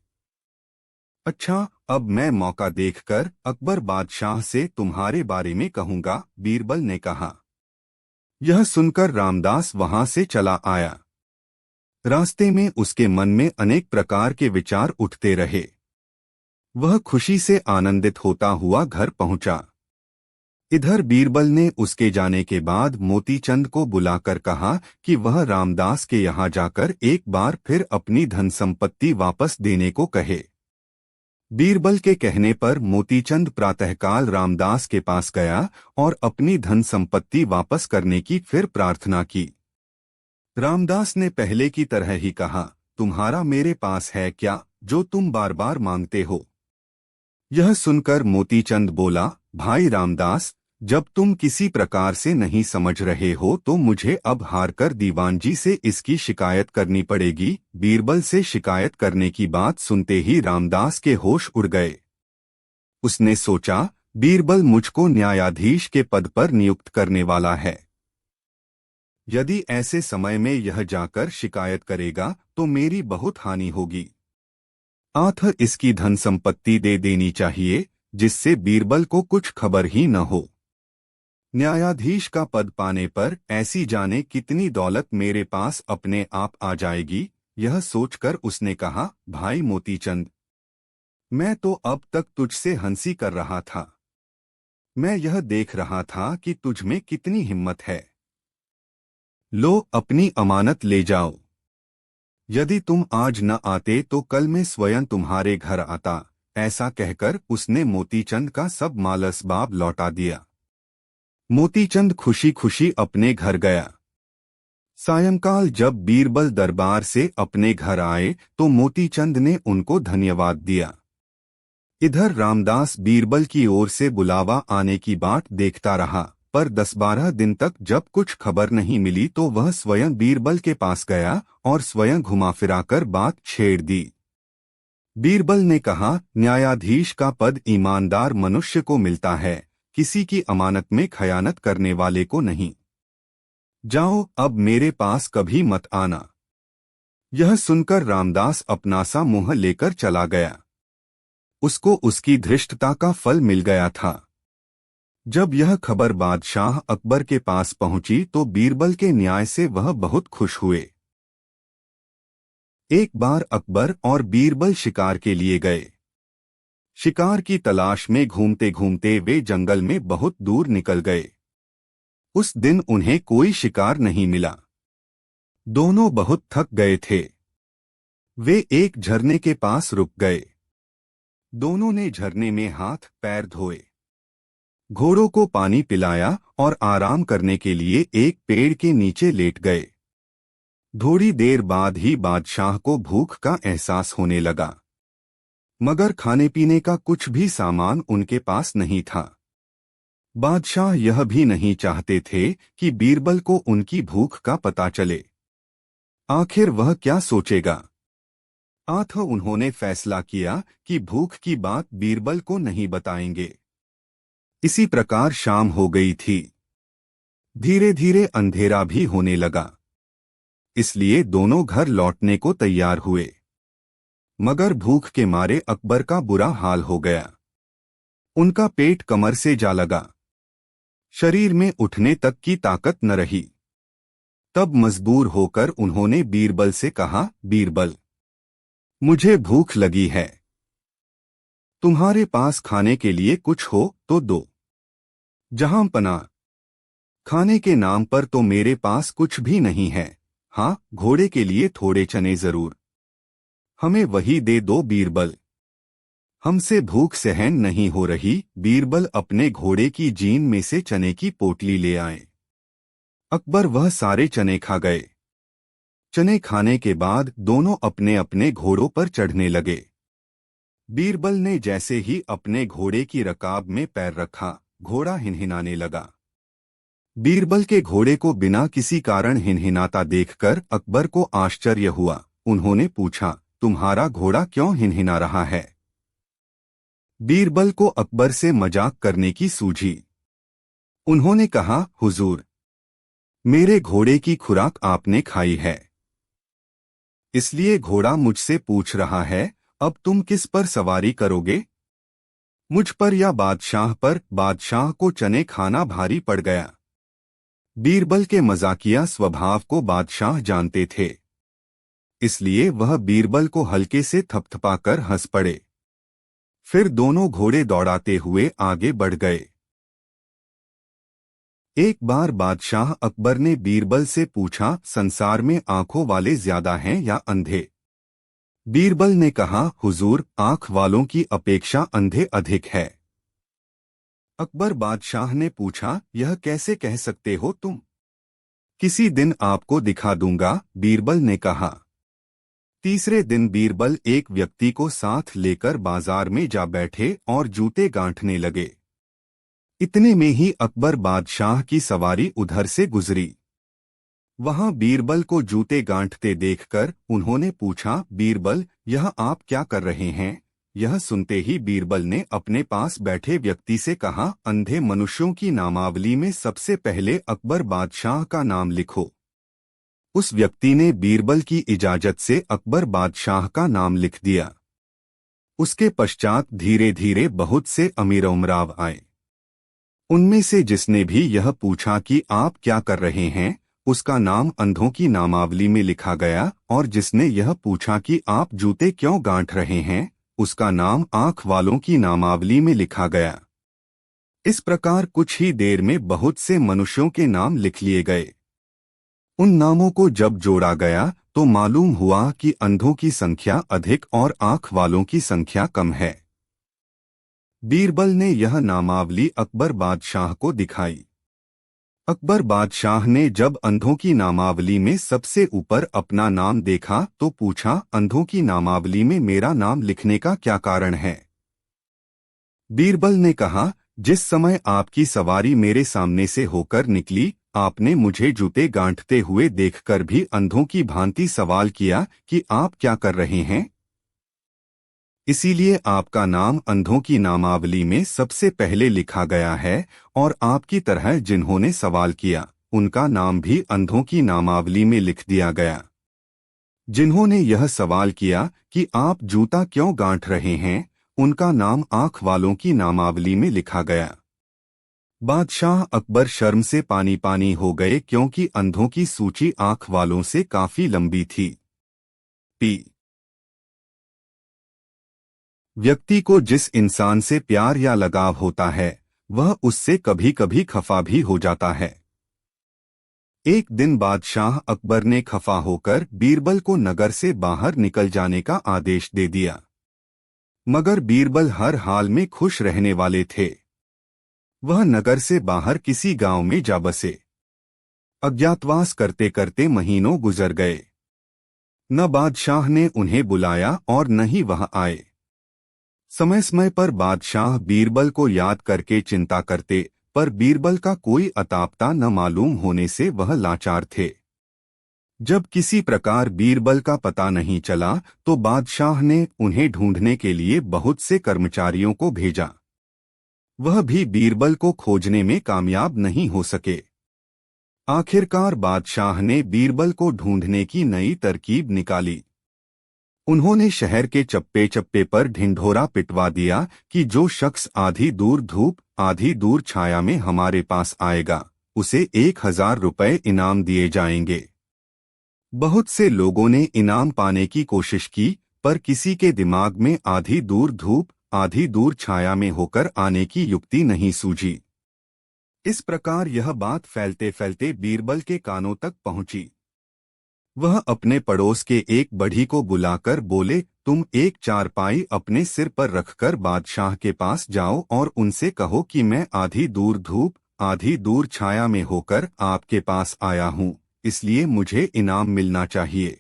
अच्छा, अब मैं मौका देखकर अकबर बादशाह से तुम्हारे बारे में कहूंगा, बीरबल ने कहा। यह सुनकर रामदास वहां से चला आया। रास्ते में उसके मन में अनेक प्रकार के विचार उठते रहे। वह खुशी से आनंदित होता हुआ घर पहुंचा। इधर बीरबल ने उसके जाने के बाद मोतीचंद को बुलाकर कहा कि वह रामदास के यहाँ जाकर एक बार फिर अपनी धन संपत्ति वापस देने को कहे। बीरबल के कहने पर मोतीचंद प्रातःकाल रामदास के पास गया और अपनी धन संपत्ति वापस करने की फिर प्रार्थना की। रामदास ने पहले की तरह ही कहा, तुम्हारा मेरे पास है क्या जो तुम बार बार मांगते हो? यह सुनकर मोतीचंद बोला, भाई रामदास, जब तुम किसी प्रकार से नहीं समझ रहे हो तो मुझे अब हारकर दीवान जी से इसकी शिकायत करनी पड़ेगी। बीरबल से शिकायत करने की बात सुनते ही रामदास के होश उड़ गए। उसने सोचा, बीरबल मुझको न्यायाधीश के पद पर नियुक्त करने वाला है। यदि ऐसे समय में यह जाकर शिकायत करेगा तो मेरी बहुत हानि होगी। आठ इसकी धन संपत्ति दे देनी चाहिए जिससे बीरबल को कुछ खबर ही न हो। न्यायाधीश का पद पाने पर ऐसी जाने कितनी दौलत मेरे पास अपने आप आ जाएगी। यह सोचकर उसने कहा, भाई मोतीचंद, मैं तो अब तक तुझसे हंसी कर रहा था। मैं यह देख रहा था कि तुझ में कितनी हिम्मत है। लो, अपनी अमानत ले जाओ। यदि तुम आज न आते तो कल मैं स्वयं तुम्हारे घर आता। ऐसा कहकर उसने मोतीचंद का सब माल असबाब लौटा दिया। मोतीचंद खुशी खुशी अपने घर गया। सायंकाल जब बीरबल दरबार से अपने घर आए तो मोतीचंद ने उनको धन्यवाद दिया। इधर रामदास बीरबल की ओर से बुलावा आने की बाट देखता रहा, पर 10-12 दिन तक जब कुछ खबर नहीं मिली तो वह स्वयं बीरबल के पास गया और स्वयं घुमा फिराकर बात छेड़ दी। बीरबल ने कहा, न्यायाधीश का पद ईमानदार मनुष्य को मिलता है, किसी की अमानत में खयानत करने वाले को नहीं। जाओ, अब मेरे पास कभी मत आना। यह सुनकर रामदास अपना सा मुंह लेकर चला गया। उसको उसकी धृष्टता का फल मिल गया था। जब यह खबर बादशाह अकबर के पास पहुंची तो बीरबल के न्याय से वह बहुत खुश हुए। एक बार अकबर और बीरबल शिकार के लिए गए। शिकार की तलाश में घूमते घूमते वे जंगल में बहुत दूर निकल गए। उस दिन उन्हें कोई शिकार नहीं मिला। दोनों बहुत थक गए थे। वे एक झरने के पास रुक गए। दोनों ने झरने में हाथ पैर धोए, घोड़ों को पानी पिलाया और आराम करने के लिए एक पेड़ के नीचे लेट गए। थोड़ी देर बाद ही बादशाह को भूख का एहसास होने लगा, मगर खाने पीने का कुछ भी सामान उनके पास नहीं था। बादशाह यह भी नहीं चाहते थे कि बीरबल को उनकी भूख का पता चले। आखिर वह क्या सोचेगा। उन्होंने फैसला किया कि भूख की बात बीरबल को नहीं बताएंगे। इसी प्रकार शाम हो गई थी। धीरे धीरे अंधेरा भी होने लगा, इसलिए दोनों घर लौटने को तैयार हुए। मगर भूख के मारे अकबर का बुरा हाल हो गया। उनका पेट कमर से जा लगा, शरीर में उठने तक की ताकत न रही। तब मजबूर होकर उन्होंने बीरबल से कहा, बीरबल, मुझे भूख लगी है। तुम्हारे पास खाने के लिए कुछ हो तो दो। जहां पनाह। खाने के नाम पर तो मेरे पास कुछ भी नहीं है। हाँ, घोड़े के लिए थोड़े चने जरूर। हमें वही दे दो बीरबल। हमसे भूख सहन नहीं हो रही। बीरबल अपने घोड़े की जीन में से चने की पोटली ले आए। अकबर वह सारे चने खा गए। चने खाने के बाद दोनों अपने अपने घोड़ों पर चढ़ने लगे। बीरबल ने जैसे ही अपने घोड़े की रकाब में पैर रखा, घोड़ा हिनहिनाने लगा। बीरबल के घोड़े को बिना किसी कारण हिनहिनाता देखकर अकबर को आश्चर्य हुआ। उन्होंने पूछा, तुम्हारा घोड़ा क्यों हिनहिना रहा है? बीरबल को अकबर से मजाक करने की सूझी। उन्होंने कहा, हुजूर, मेरे घोड़े की खुराक आपने खाई है, इसलिए घोड़ा मुझसे पूछ रहा है, अब तुम किस पर सवारी करोगे, मुझ पर या बादशाह पर? बादशाह को चने खाना भारी पड़ गया। बीरबल के मजाकिया स्वभाव को बादशाह जानते थे, इसलिए वह बीरबल को हल्के से थपथपाकर हंस पड़े। फिर दोनों घोड़े दौड़ाते हुए आगे बढ़ गए। एक बार बादशाह अकबर ने बीरबल से पूछा, संसार में आंखों वाले ज्यादा हैं या अंधे? बीरबल ने कहा, हुजूर, आंख वालों की अपेक्षा अंधे अधिक है। अकबर बादशाह ने पूछा, यह कैसे कह सकते हो तुम? किसी दिन आपको दिखा दूंगा, बीरबल ने कहा। तीसरे दिन बीरबल एक व्यक्ति को साथ लेकर बाजार में जा बैठे और जूते गांठने लगे। इतने में ही अकबर बादशाह की सवारी उधर से गुजरी। वहां बीरबल को जूते गांठते देखकर उन्होंने पूछा, बीरबल, यह आप क्या कर रहे हैं? यह सुनते ही बीरबल ने अपने पास बैठे व्यक्ति से कहा, अंधे मनुष्यों की नामावली में सबसे पहले अकबर बादशाह का नाम लिखो। उस व्यक्ति ने बीरबल की इजाजत से अकबर बादशाह का नाम लिख दिया। उसके पश्चात धीरे धीरे बहुत से अमीर उमराव आए। उनमें से जिसने भी यह पूछा कि आप क्या कर रहे हैं, उसका नाम अंधों की नामावली में लिखा गया, और जिसने यह पूछा कि आप जूते क्यों गांठ रहे हैं, उसका नाम आंख वालों की नामावली में लिखा गया। इस प्रकार कुछ ही देर में बहुत से मनुष्यों के नाम लिख लिए गए। उन नामों को जब जोड़ा गया तो मालूम हुआ कि अंधों की संख्या अधिक और आंख वालों की संख्या कम है। बीरबल ने यह नामावली अकबर बादशाह को दिखाई। अकबर बादशाह ने जब अंधों की नामावली में सबसे ऊपर अपना नाम देखा तो पूछा, अंधों की नामावली में मेरा नाम लिखने का क्या कारण है? बीरबल ने कहा, जिस समय आपकी सवारी मेरे सामने से होकर निकली, आपने मुझे जूते गांठते हुए देखकर भी अंधों की भांति सवाल किया कि आप क्या कर रहे हैं। इसीलिए आपका नाम अंधों की नामावली में सबसे पहले लिखा गया है, और आपकी तरह जिन्होंने सवाल किया, उनका नाम भी अंधों की नामावली में लिख दिया गया। जिन्होंने यह सवाल किया कि आप जूता क्यों गांठ रहे हैं, उनका नाम आंख वालों की नामावली में लिखा गया। बादशाह अकबर शर्म से पानी पानी हो गए, क्योंकि अंधों की सूची आंख वालों से काफी लंबी थी। पी व्यक्ति को जिस इंसान से प्यार या लगाव होता है, वह उससे कभी कभी खफा भी हो जाता है। एक दिन बादशाह अकबर ने खफा होकर बीरबल को नगर से बाहर निकल जाने का आदेश दे दिया। मगर बीरबल हर हाल में खुश रहने वाले थे। वह नगर से बाहर किसी गांव में जा बसे। अज्ञातवास करते करते महीनों गुजर गए। न बादशाह ने उन्हें बुलाया और न ही वह आए। समय समय पर बादशाह बीरबल को याद करके चिंता करते, पर बीरबल का कोई अतापता न मालूम होने से वह लाचार थे। जब किसी प्रकार बीरबल का पता नहीं चला तो बादशाह ने उन्हें ढूंढने के लिए बहुत से कर्मचारियों को भेजा। वह भी बीरबल को खोजने में कामयाब नहीं हो सके। आखिरकार बादशाह ने बीरबल को ढूंढने की नई तरकीब निकाली। उन्होंने शहर के चप्पे चप्पे पर ढिंढोरा पिटवा दिया कि जो शख्स आधी दूर धूप आधी दूर छाया में हमारे पास आएगा, उसे 1000 रुपये इनाम दिए जाएंगे। बहुत से लोगों ने इनाम पाने की कोशिश की, पर किसी के दिमाग में आधी दूर धूप आधी दूर छाया में होकर आने की युक्ति नहीं सूझी। इस प्रकार यह बात फैलते फैलते बीरबल के कानों तक पहुंची। वह अपने पड़ोस के एक बढ़ी को बुलाकर बोले, तुम एक चारपाई अपने सिर पर रखकर बादशाह के पास जाओ और उनसे कहो कि मैं आधी दूर धूप आधी दूर छाया में होकर आपके पास आया हूँ, इसलिए मुझे इनाम मिलना चाहिए।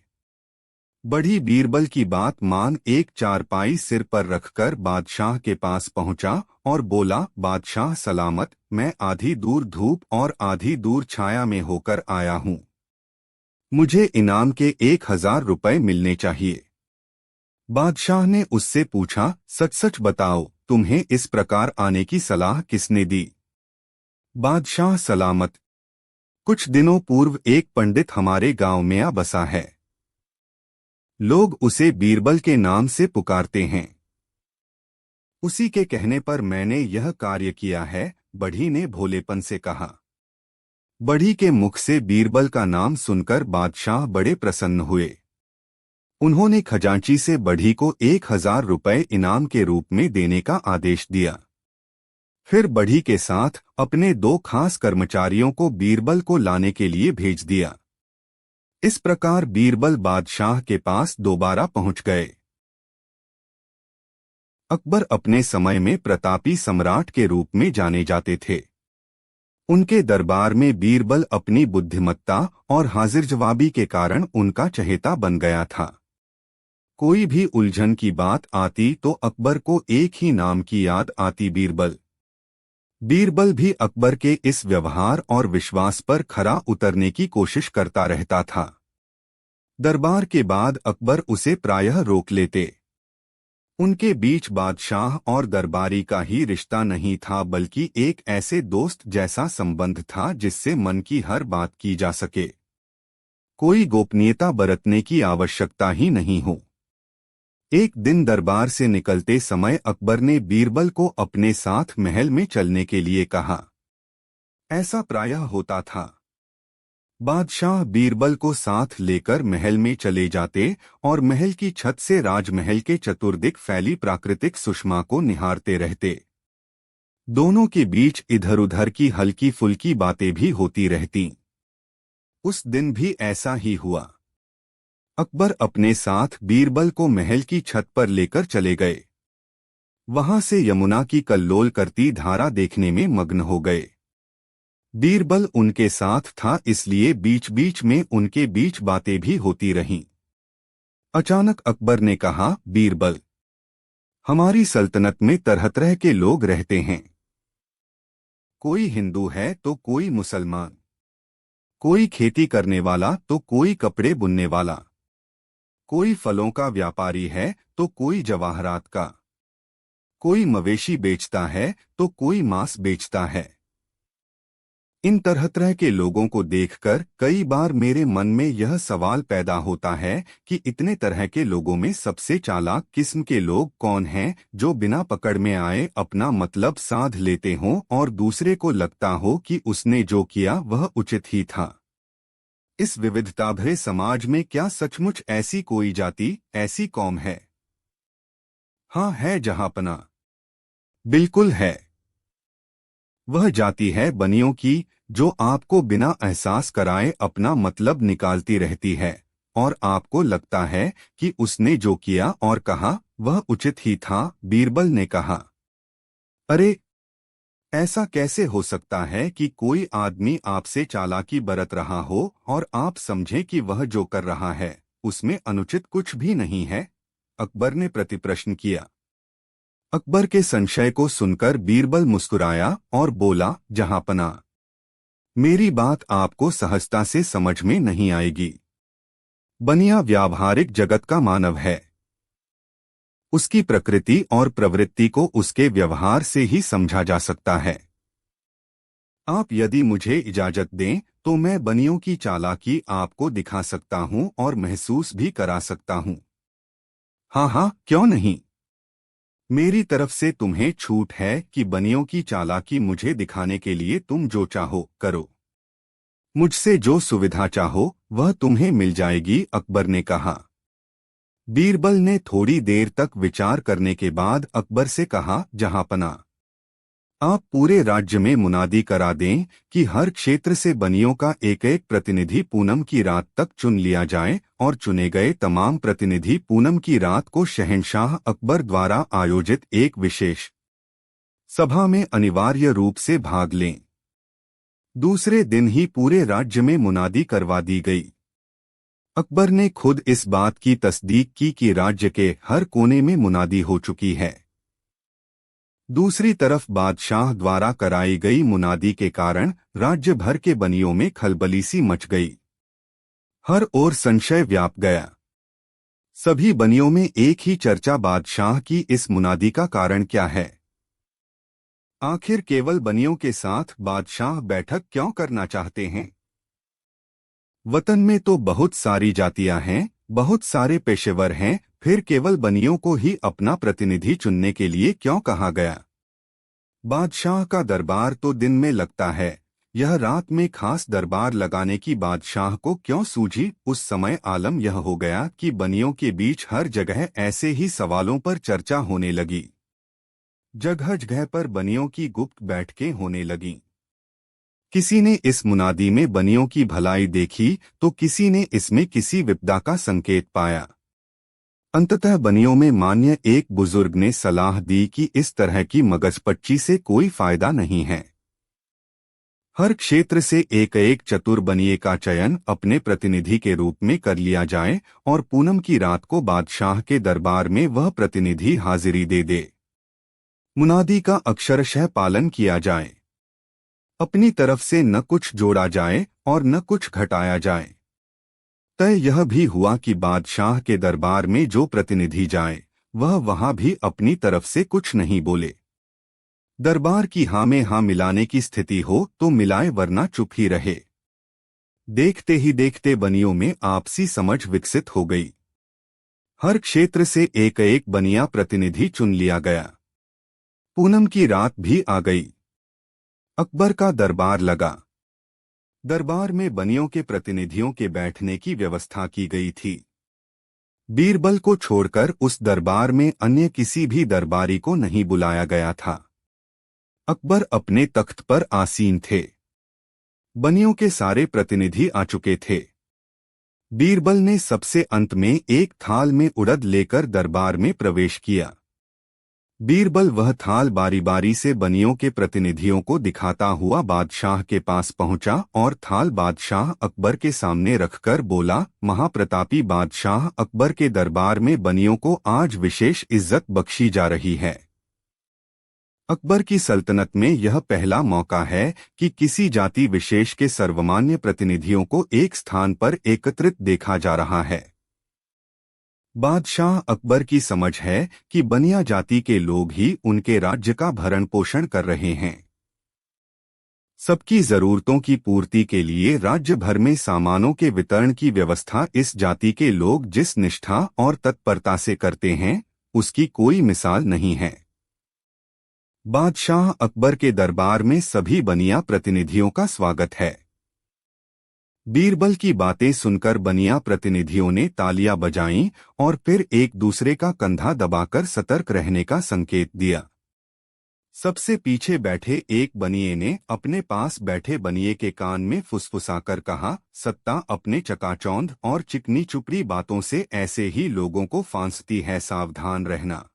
बढ़ी बीरबल की बात मान एक चारपाई सिर पर रखकर बादशाह के पास पहुंचा और बोला, बादशाह सलामत, मैं आधी दूर धूप और आधी दूर छाया में होकर आया हूँ। मुझे इनाम के 1000 रुपये मिलने चाहिए। बादशाह ने उससे पूछा, सच सच बताओ, तुम्हें इस प्रकार आने की सलाह किसने दी? बादशाह सलामत, कुछ दिनों पूर्व एक पंडित हमारे गांव में आ बसा है। लोग उसे बीरबल के नाम से पुकारते हैं। उसी के कहने पर मैंने यह कार्य किया है, बढ़ी ने भोलेपन से कहा। बढ़ी के मुख से बीरबल का नाम सुनकर बादशाह बड़े प्रसन्न हुए। उन्होंने खजांची से बढ़ी को 1000 रुपये इनाम के रूप में देने का आदेश दिया। फिर बढ़ी के साथ अपने 2 खास कर्मचारियों को बीरबल को लाने के लिए भेज दिया। इस प्रकार बीरबल बादशाह के पास दोबारा पहुंच गए। अकबर अपने समय में प्रतापी सम्राट के रूप में जाने जाते थे। उनके दरबार में बीरबल अपनी बुद्धिमत्ता और हाजिर जवाबी के कारण उनका चहेता बन गया था। कोई भी उलझन की बात आती तो अकबर को एक ही नाम की याद आती, बीरबल। बीरबल भी अकबर के इस व्यवहार और विश्वास पर खरा उतरने की कोशिश करता रहता था। दरबार के बाद अकबर उसे प्रायः रोक लेते। उनके बीच बादशाह और दरबारी का ही रिश्ता नहीं था, बल्कि एक ऐसे दोस्त जैसा संबंध था जिससे मन की हर बात की जा सके, कोई गोपनीयता बरतने की आवश्यकता ही नहीं हो। एक दिन दरबार से निकलते समय अकबर ने बीरबल को अपने साथ महल में चलने के लिए कहा। ऐसा प्रायः होता था। बादशाह बीरबल को साथ लेकर महल में चले जाते और महल की छत से राजमहल के चतुर्दिक फैली प्राकृतिक सुषमा को निहारते रहते। दोनों के बीच इधर उधर की हल्की फुल्की बातें भी होती रहती। उस दिन भी ऐसा ही हुआ। अकबर अपने साथ बीरबल को महल की छत पर लेकर चले गए। वहां से यमुना की कल्लोल करती धारा देखने में मग्न हो गए। बीरबल उनके साथ था, इसलिए बीच बीच में उनके बीच बातें भी होती रहीं। अचानक अकबर ने कहा, बीरबल, हमारी सल्तनत में तरह तरह के लोग रहते हैं। कोई हिंदू है तो कोई मुसलमान, कोई खेती करने वाला तो कोई कपड़े बुनने वाला, कोई फलों का व्यापारी है तो कोई जवाहरात का, कोई मवेशी बेचता है तो कोई मांस बेचता है। इन तरह तरह के लोगों को देखकर कई बार मेरे मन में यह सवाल पैदा होता है कि इतने तरह के लोगों में सबसे चालाक किस्म के लोग कौन हैं, जो बिना पकड़ में आए अपना मतलब साध लेते हों और दूसरे को लगता हो कि उसने जो किया वह उचित ही था। इस विविधता भरे समाज में क्या सचमुच ऐसी कोई जाति, ऐसी कौम है? हाँ, है जहांपना, बिल्कुल है। वह जाति है बनियों की, जो आपको बिना एहसास कराए अपना मतलब निकालती रहती है और आपको लगता है कि उसने जो किया और कहा वह उचित ही था। बीरबल ने कहा, अरे, ऐसा कैसे हो सकता है कि कोई आदमी आपसे चालाकी बरत रहा हो और आप समझें कि वह जो कर रहा है उसमें अनुचित कुछ भी नहीं है? अकबर ने प्रतिप्रश्न किया। अकबर के संशय को सुनकर बीरबल मुस्कुराया और बोला, जहांपना, मेरी बात आपको सहजता से समझ में नहीं आएगी। बनिया व्यावहारिक जगत का मानव है। उसकी प्रकृति और प्रवृत्ति को उसके व्यवहार से ही समझा जा सकता है। आप यदि मुझे इजाजत दें तो मैं बनियों की चालाकी आपको दिखा सकता हूं और महसूस भी करा सकता हूं। हाँ हाँ, क्यों नहीं। मेरी तरफ से तुम्हें छूट है कि बनियों की चालाकी मुझे दिखाने के लिए तुम जो चाहो करो। मुझसे जो सुविधा चाहो वह तुम्हें मिल जाएगी, अकबर ने कहा। बीरबल ने थोड़ी देर तक विचार करने के बाद अकबर से कहा, जहांपना, आप पूरे राज्य में मुनादी करा दें कि हर क्षेत्र से बनियों का एक एक प्रतिनिधि पूनम की रात तक चुन लिया जाए और चुने गए तमाम प्रतिनिधि पूनम की रात को शहंशाह अकबर द्वारा आयोजित एक विशेष सभा में अनिवार्य रूप से भाग लें। दूसरे दिन ही पूरे राज्य में मुनादी करवा दी गई। अकबर ने खुद इस बात की तस्दीक की कि राज्य के हर कोने में मुनादी हो चुकी है। दूसरी तरफ बादशाह द्वारा कराई गई मुनादी के कारण राज्य भर के बनियों में खलबली सी मच गई। हर ओर संशय व्याप गया। सभी बनियों में एक ही चर्चा, बादशाह की इस मुनादी का कारण क्या है? आखिर केवल बनियों के साथ बादशाह बैठक क्यों करना चाहते हैं? वतन में तो बहुत सारी जातियां हैं, बहुत सारे पेशेवर हैं, फिर केवल बनियों को ही अपना प्रतिनिधि चुनने के लिए क्यों कहा गया? बादशाह का दरबार तो दिन में लगता है, यह रात में खास दरबार लगाने की बादशाह को क्यों सूझी? उस समय आलम यह हो गया कि बनियों के बीच हर जगह ऐसे ही सवालों पर चर्चा होने लगी। जगह जगह पर बनियों की गुप्त बैठकें होने लगीं। किसी ने इस मुनादी में बनियों की भलाई देखी तो किसी ने इसमें किसी विपदा का संकेत पाया। अंततः बनियों में मान्य एक बुजुर्ग ने सलाह दी कि इस तरह की मगजपच्ची से कोई फायदा नहीं है। हर क्षेत्र से एक एक चतुर बनिए का चयन अपने प्रतिनिधि के रूप में कर लिया जाए और पूनम की रात को बादशाह के दरबार में वह प्रतिनिधि हाजिरी दे दे। मुनादी का अक्षरशः पालन किया जाए। अपनी तरफ से न कुछ जोड़ा जाए और न कुछ घटाया जाए। तय यह भी हुआ कि बादशाह के दरबार में जो प्रतिनिधि जाए वह वहां भी अपनी तरफ से कुछ नहीं बोले। दरबार की हाँ में हाँ मिलाने की स्थिति हो तो मिलाए वरना चुप ही रहे। देखते ही देखते बनियों में आपसी समझ विकसित हो गई। हर क्षेत्र से एक एक बनिया प्रतिनिधि चुन लिया गया। पूनम की रात भी आ गई। अकबर का दरबार लगा। दरबार में बनियों के प्रतिनिधियों के बैठने की व्यवस्था की गई थी। बीरबल को छोड़कर उस दरबार में अन्य किसी भी दरबारी को नहीं बुलाया गया था। अकबर अपने तख्त पर आसीन थे। बनियों के सारे प्रतिनिधि आ चुके थे। बीरबल ने सबसे अंत में एक थाल में उड़द लेकर दरबार में प्रवेश किया। बीरबल वह थाल बारी बारी से बनियों के प्रतिनिधियों को दिखाता हुआ बादशाह के पास पहुंचा और थाल बादशाह अकबर के सामने रखकर बोला, महाप्रतापी बादशाह अकबर के दरबार में बनियों को आज विशेष इज्जत बख्शी जा रही है। अकबर की सल्तनत में यह पहला मौका है कि किसी जाति विशेष के सर्वमान्य प्रतिनिधियों को एक स्थान पर एकत्रित देखा जा रहा है। बादशाह अकबर की समझ है कि बनिया जाति के लोग ही उनके राज्य का भरण पोषण कर रहे हैं। सबकी जरूरतों की पूर्ति के लिए राज्य भर में सामानों के वितरण की व्यवस्था इस जाति के लोग जिस निष्ठा और तत्परता से करते हैं उसकी कोई मिसाल नहीं है। बादशाह अकबर के दरबार में सभी बनिया प्रतिनिधियों का स्वागत है। बीरबल की बातें सुनकर बनिया प्रतिनिधियों ने तालियां बजाईं और फिर एक दूसरे का कंधा दबाकर सतर्क रहने का संकेत दिया। सबसे पीछे बैठे एक बनिए ने अपने पास बैठे बनिए के कान में फुसफुसाकर कहा, सत्ता अपने चकाचौंध और चिकनी चुपड़ी बातों से ऐसे ही लोगों को फांसती है, सावधान रहना।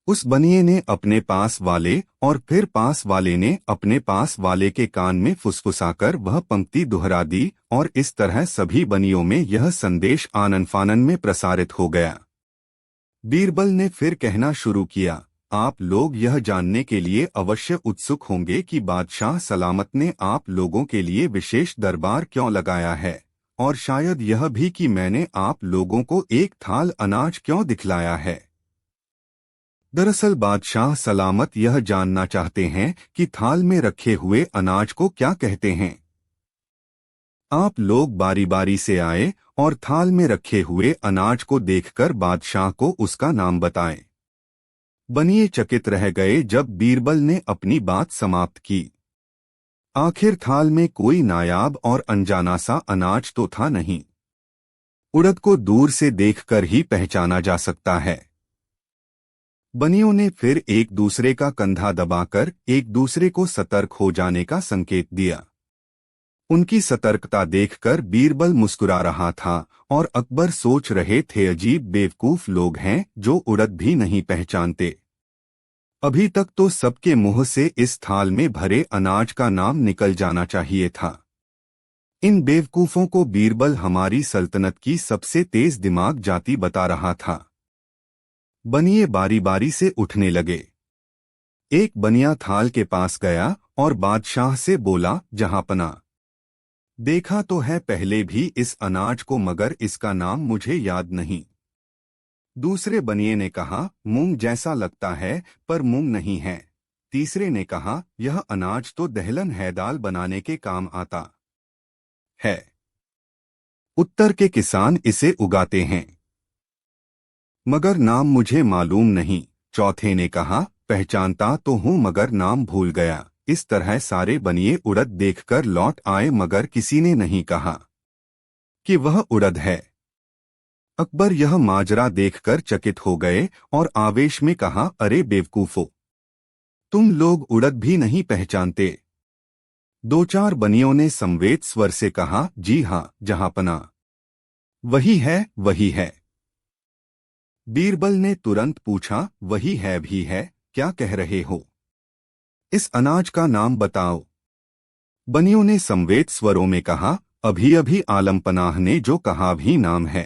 उस बनिए ने अपने पास वाले और फिर पास वाले ने अपने पास वाले के कान में फुसफुसाकर वह पंक्ति दोहरा दी और इस तरह सभी बनियों में यह संदेश आनन फानन में प्रसारित हो गया। बीरबल ने फिर कहना शुरू किया, आप लोग यह जानने के लिए अवश्य उत्सुक होंगे कि बादशाह सलामत ने आप लोगों के लिए विशेष दरबार क्यों लगाया है, और शायद यह भी कि मैंने आप लोगों को एक थाल अनाज क्यों दिखलाया है। दरअसल बादशाह सलामत यह जानना चाहते हैं कि थाल में रखे हुए अनाज को क्या कहते हैं। आप लोग बारी बारी से आए और थाल में रखे हुए अनाज को देखकर बादशाह को उसका नाम बताएं। बनिए चकित रह गए जब बीरबल ने अपनी बात समाप्त की। आखिर थाल में कोई नायाब और अनजाना सा अनाज तो था नहीं। उड़द को दूर से देखकर ही पहचाना जा सकता है। बनियों ने फिर एक दूसरे का कंधा दबाकर एक दूसरे को सतर्क हो जाने का संकेत दिया। उनकी सतर्कता देखकर बीरबल मुस्कुरा रहा था और अकबर सोच रहे थे, अजीब बेवकूफ लोग हैं जो उड़द भी नहीं पहचानते। अभी तक तो सबके मुंह से इस थाल में भरे अनाज का नाम निकल जाना चाहिए था। इन बेवकूफों को बीरबल हमारी सल्तनत की सबसे तेज दिमाग जाति बता रहा था। बनिए बारी बारी से उठने लगे। एक बनिया थाल के पास गया और बादशाह से बोला, जहांपना, देखा तो है पहले भी इस अनाज को मगर इसका नाम मुझे याद नहीं। दूसरे बनिए ने कहा, मूंग जैसा लगता है पर मूंग नहीं है। तीसरे ने कहा, यह अनाज तो दहलन है, दाल बनाने के काम आता है। उत्तर के किसान इसे उगाते हैं मगर नाम मुझे मालूम नहीं। चौथे ने कहा, पहचानता तो हूं मगर नाम भूल गया। इस तरह सारे बनिए उड़द देखकर लौट आए मगर किसी ने नहीं कहा कि वह उड़द है। अकबर यह माजरा देखकर चकित हो गए और आवेश में कहा, अरे बेवकूफो, तुम लोग उड़द भी नहीं पहचानते। दो चार बनियों ने संवेद स्वर से कहा, जी हाँ जहांपना, वही है वही है। बीरबल ने तुरंत पूछा, वही है भी है, क्या कह रहे हो? इस अनाज का नाम बताओ। बनियों ने संवेद स्वरों में कहा, अभी अभी आलम पनाह ने जो कहा भी नाम है।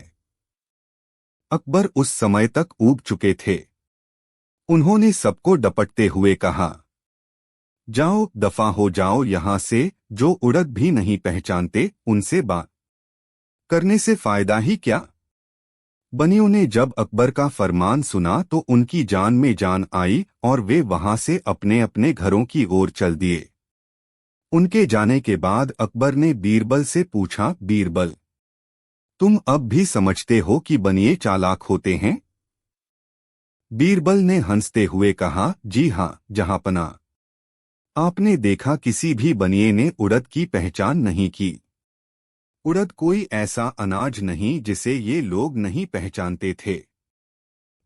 अकबर उस समय तक ऊब चुके थे। उन्होंने सबको डपटते हुए कहा, जाओ दफा हो जाओ यहां से, जो उड़द भी नहीं पहचानते उनसे बात करने से फायदा ही क्या। बनियों ने जब अकबर का फरमान सुना तो उनकी जान में जान आई और वे वहां से अपने अपने घरों की ओर चल दिए। उनके जाने के बाद अकबर ने बीरबल से पूछा, बीरबल, तुम अब भी समझते हो कि बनिए चालाक होते हैं? बीरबल ने हंसते हुए कहा, जी हाँ जहांपना। आपने देखा किसी भी बनिए ने उड़द की पहचान नहीं की। उड़द कोई ऐसा अनाज नहीं जिसे ये लोग नहीं पहचानते थे।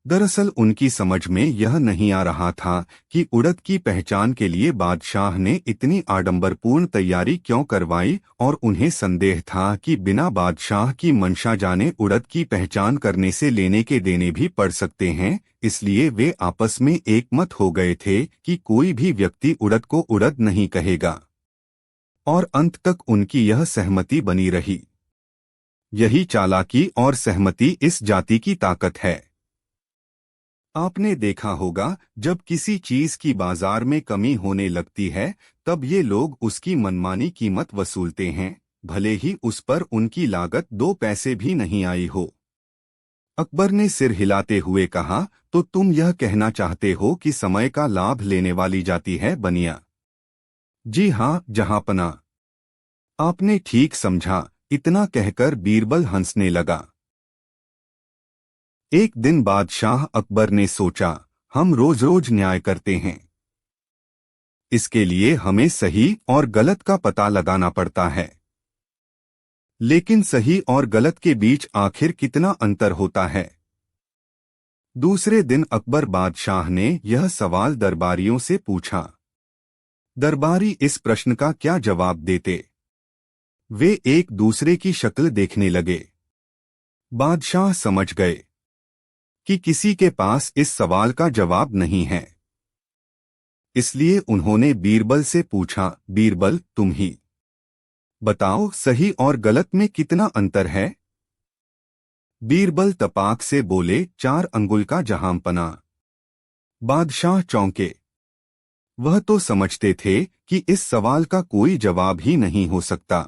दरअसल उनकी समझ में यह नहीं आ रहा था कि उड़द की पहचान के लिए बादशाह ने इतनी आडंबरपूर्ण तैयारी क्यों करवाई, और उन्हें संदेह था कि बिना बादशाह की मंशा जाने उड़द की पहचान करने से लेने के देने भी पड़ सकते हैं। इसलिए वे आपस में एकमत हो गए थे कि कोई भी व्यक्ति उड़द को उड़द नहीं कहेगा, और अंत तक उनकी यह सहमति बनी रही। यही चालाकी और सहमति इस जाति की ताकत है। आपने देखा होगा, जब किसी चीज की बाजार में कमी होने लगती है तब ये लोग उसकी मनमानी कीमत वसूलते हैं, भले ही उस पर उनकी लागत 2 पैसे भी नहीं आई हो। अकबर ने सिर हिलाते हुए कहा, तो तुम यह कहना चाहते हो कि समय का लाभ लेने वाली जाति है बनिया? जी हाँ जहांपना, आपने ठीक समझा। इतना कहकर बीरबल हंसने लगा। एक दिन बादशाह अकबर ने सोचा, हम रोज रोज न्याय करते हैं, इसके लिए हमें सही और गलत का पता लगाना पड़ता है। लेकिन सही और गलत के बीच आखिर कितना अंतर होता है? दूसरे दिन अकबर बादशाह ने यह सवाल दरबारियों से पूछा। दरबारी इस प्रश्न का क्या जवाब देते? वे एक दूसरे की शक्ल देखने लगे। बादशाह समझ गए कि किसी के पास इस सवाल का जवाब नहीं है। इसलिए उन्होंने बीरबल से पूछा, बीरबल तुम ही बताओ, सही और गलत में कितना अंतर है? बीरबल तपाक से बोले, 4 अंगुल का जहांपना। बादशाह चौंके। वह तो समझते थे कि इस सवाल का कोई जवाब ही नहीं हो सकता।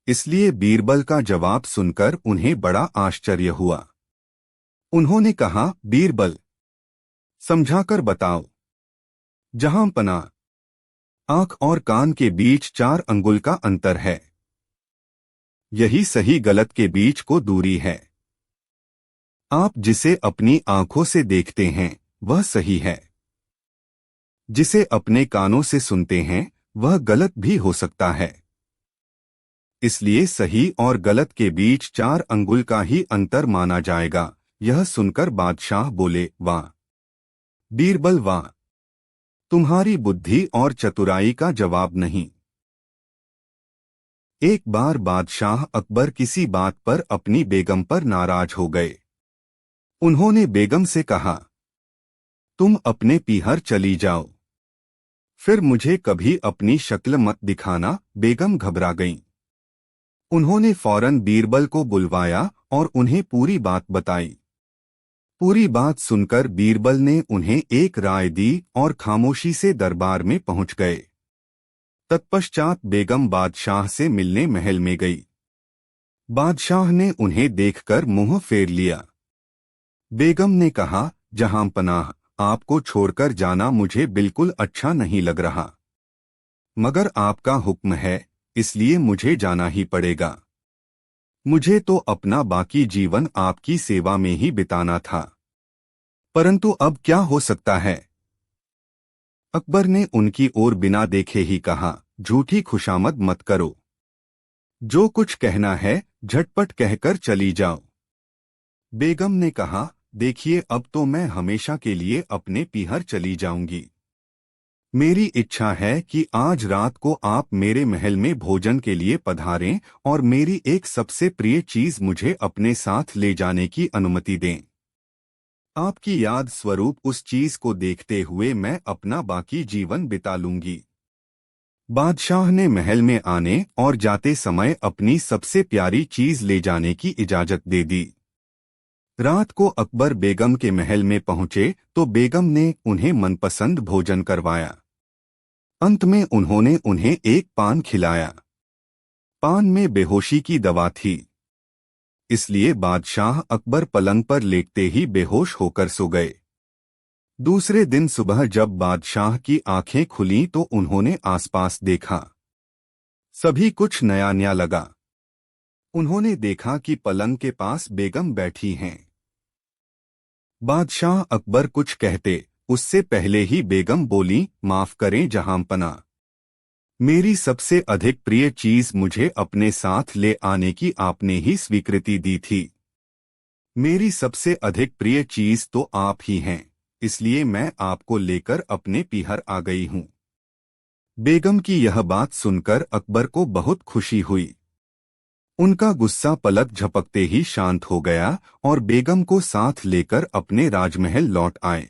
इसलिए बीरबल का जवाब सुनकर उन्हें बड़ा आश्चर्य हुआ। उन्होंने कहा, बीरबल समझाकर बताओ। जहांपना, आंख और कान के बीच 4 अंगुल का अंतर है। यही सही गलत के बीच को दूरी है। आप जिसे अपनी आंखों से देखते हैं वह सही है, जिसे अपने कानों से सुनते हैं वह गलत भी हो सकता है। इसलिए सही और गलत के बीच 4 अंगुल का ही अंतर माना जाएगा। यह सुनकर बादशाह बोले, वाह बीरबल वाह, तुम्हारी बुद्धि और चतुराई का जवाब नहीं। एक बार बादशाह अकबर किसी बात पर अपनी बेगम पर नाराज हो गए। उन्होंने बेगम से कहा, तुम अपने पीहर चली जाओ, फिर मुझे कभी अपनी शक्ल मत दिखाना। बेगम घबरा गईं। उन्होंने फौरन बीरबल को बुलवाया और उन्हें पूरी बात बताई। पूरी बात सुनकर बीरबल ने उन्हें एक राय दी और खामोशी से दरबार में पहुंच गए। तत्पश्चात बेगम बादशाह से मिलने महल में गई। बादशाह ने उन्हें देखकर मुंह फेर लिया। बेगम ने कहा, जहांपनाह, आपको छोड़कर जाना मुझे बिल्कुल अच्छा नहीं लग रहा, मगर आपका हुक्म है इसलिए मुझे जाना ही पड़ेगा। मुझे तो अपना बाकी जीवन आपकी सेवा में ही बिताना था, परंतु अब क्या हो सकता है? अकबर ने उनकी ओर बिना देखे ही कहा, झूठी खुशामद मत करो। जो कुछ कहना है झटपट कहकर चली जाओ। बेगम ने कहा, देखिए अब तो मैं हमेशा के लिए अपने पीहर चली जाऊंगी। मेरी इच्छा है कि आज रात को आप मेरे महल में भोजन के लिए पधारें और मेरी एक सबसे प्रिय चीज मुझे अपने साथ ले जाने की अनुमति दें। आपकी याद स्वरूप उस चीज को देखते हुए मैं अपना बाकी जीवन बिता लूंगी। बादशाह ने महल में आने और जाते समय अपनी सबसे प्यारी चीज ले जाने की इजाजत दे दी। रात को अकबर बेगम के महल में पहुंचे तो बेगम ने उन्हें मनपसंद भोजन करवाया। अंत में उन्होंने उन्हें एक पान खिलाया। पान में बेहोशी की दवा थी, इसलिए बादशाह अकबर पलंग पर लेटते ही बेहोश होकर सो गए। दूसरे दिन सुबह जब बादशाह की आंखें खुलीं तो उन्होंने आसपास देखा। सभी कुछ नया नया लगा। उन्होंने देखा कि पलंग के पास बेगम बैठी हैं। बादशाह अकबर कुछ कहते उससे पहले ही बेगम बोली, माफ करें जहांपना, मेरी सबसे अधिक प्रिय चीज मुझे अपने साथ ले आने की आपने ही स्वीकृति दी थी। मेरी सबसे अधिक प्रिय चीज तो आप ही हैं, इसलिए मैं आपको लेकर अपने पीहर आ गई हूँ। बेगम की यह बात सुनकर अकबर को बहुत खुशी हुई। उनका गुस्सा पलक झपकते ही शांत हो गया और बेगम को साथ लेकर अपने राजमहल लौट आए।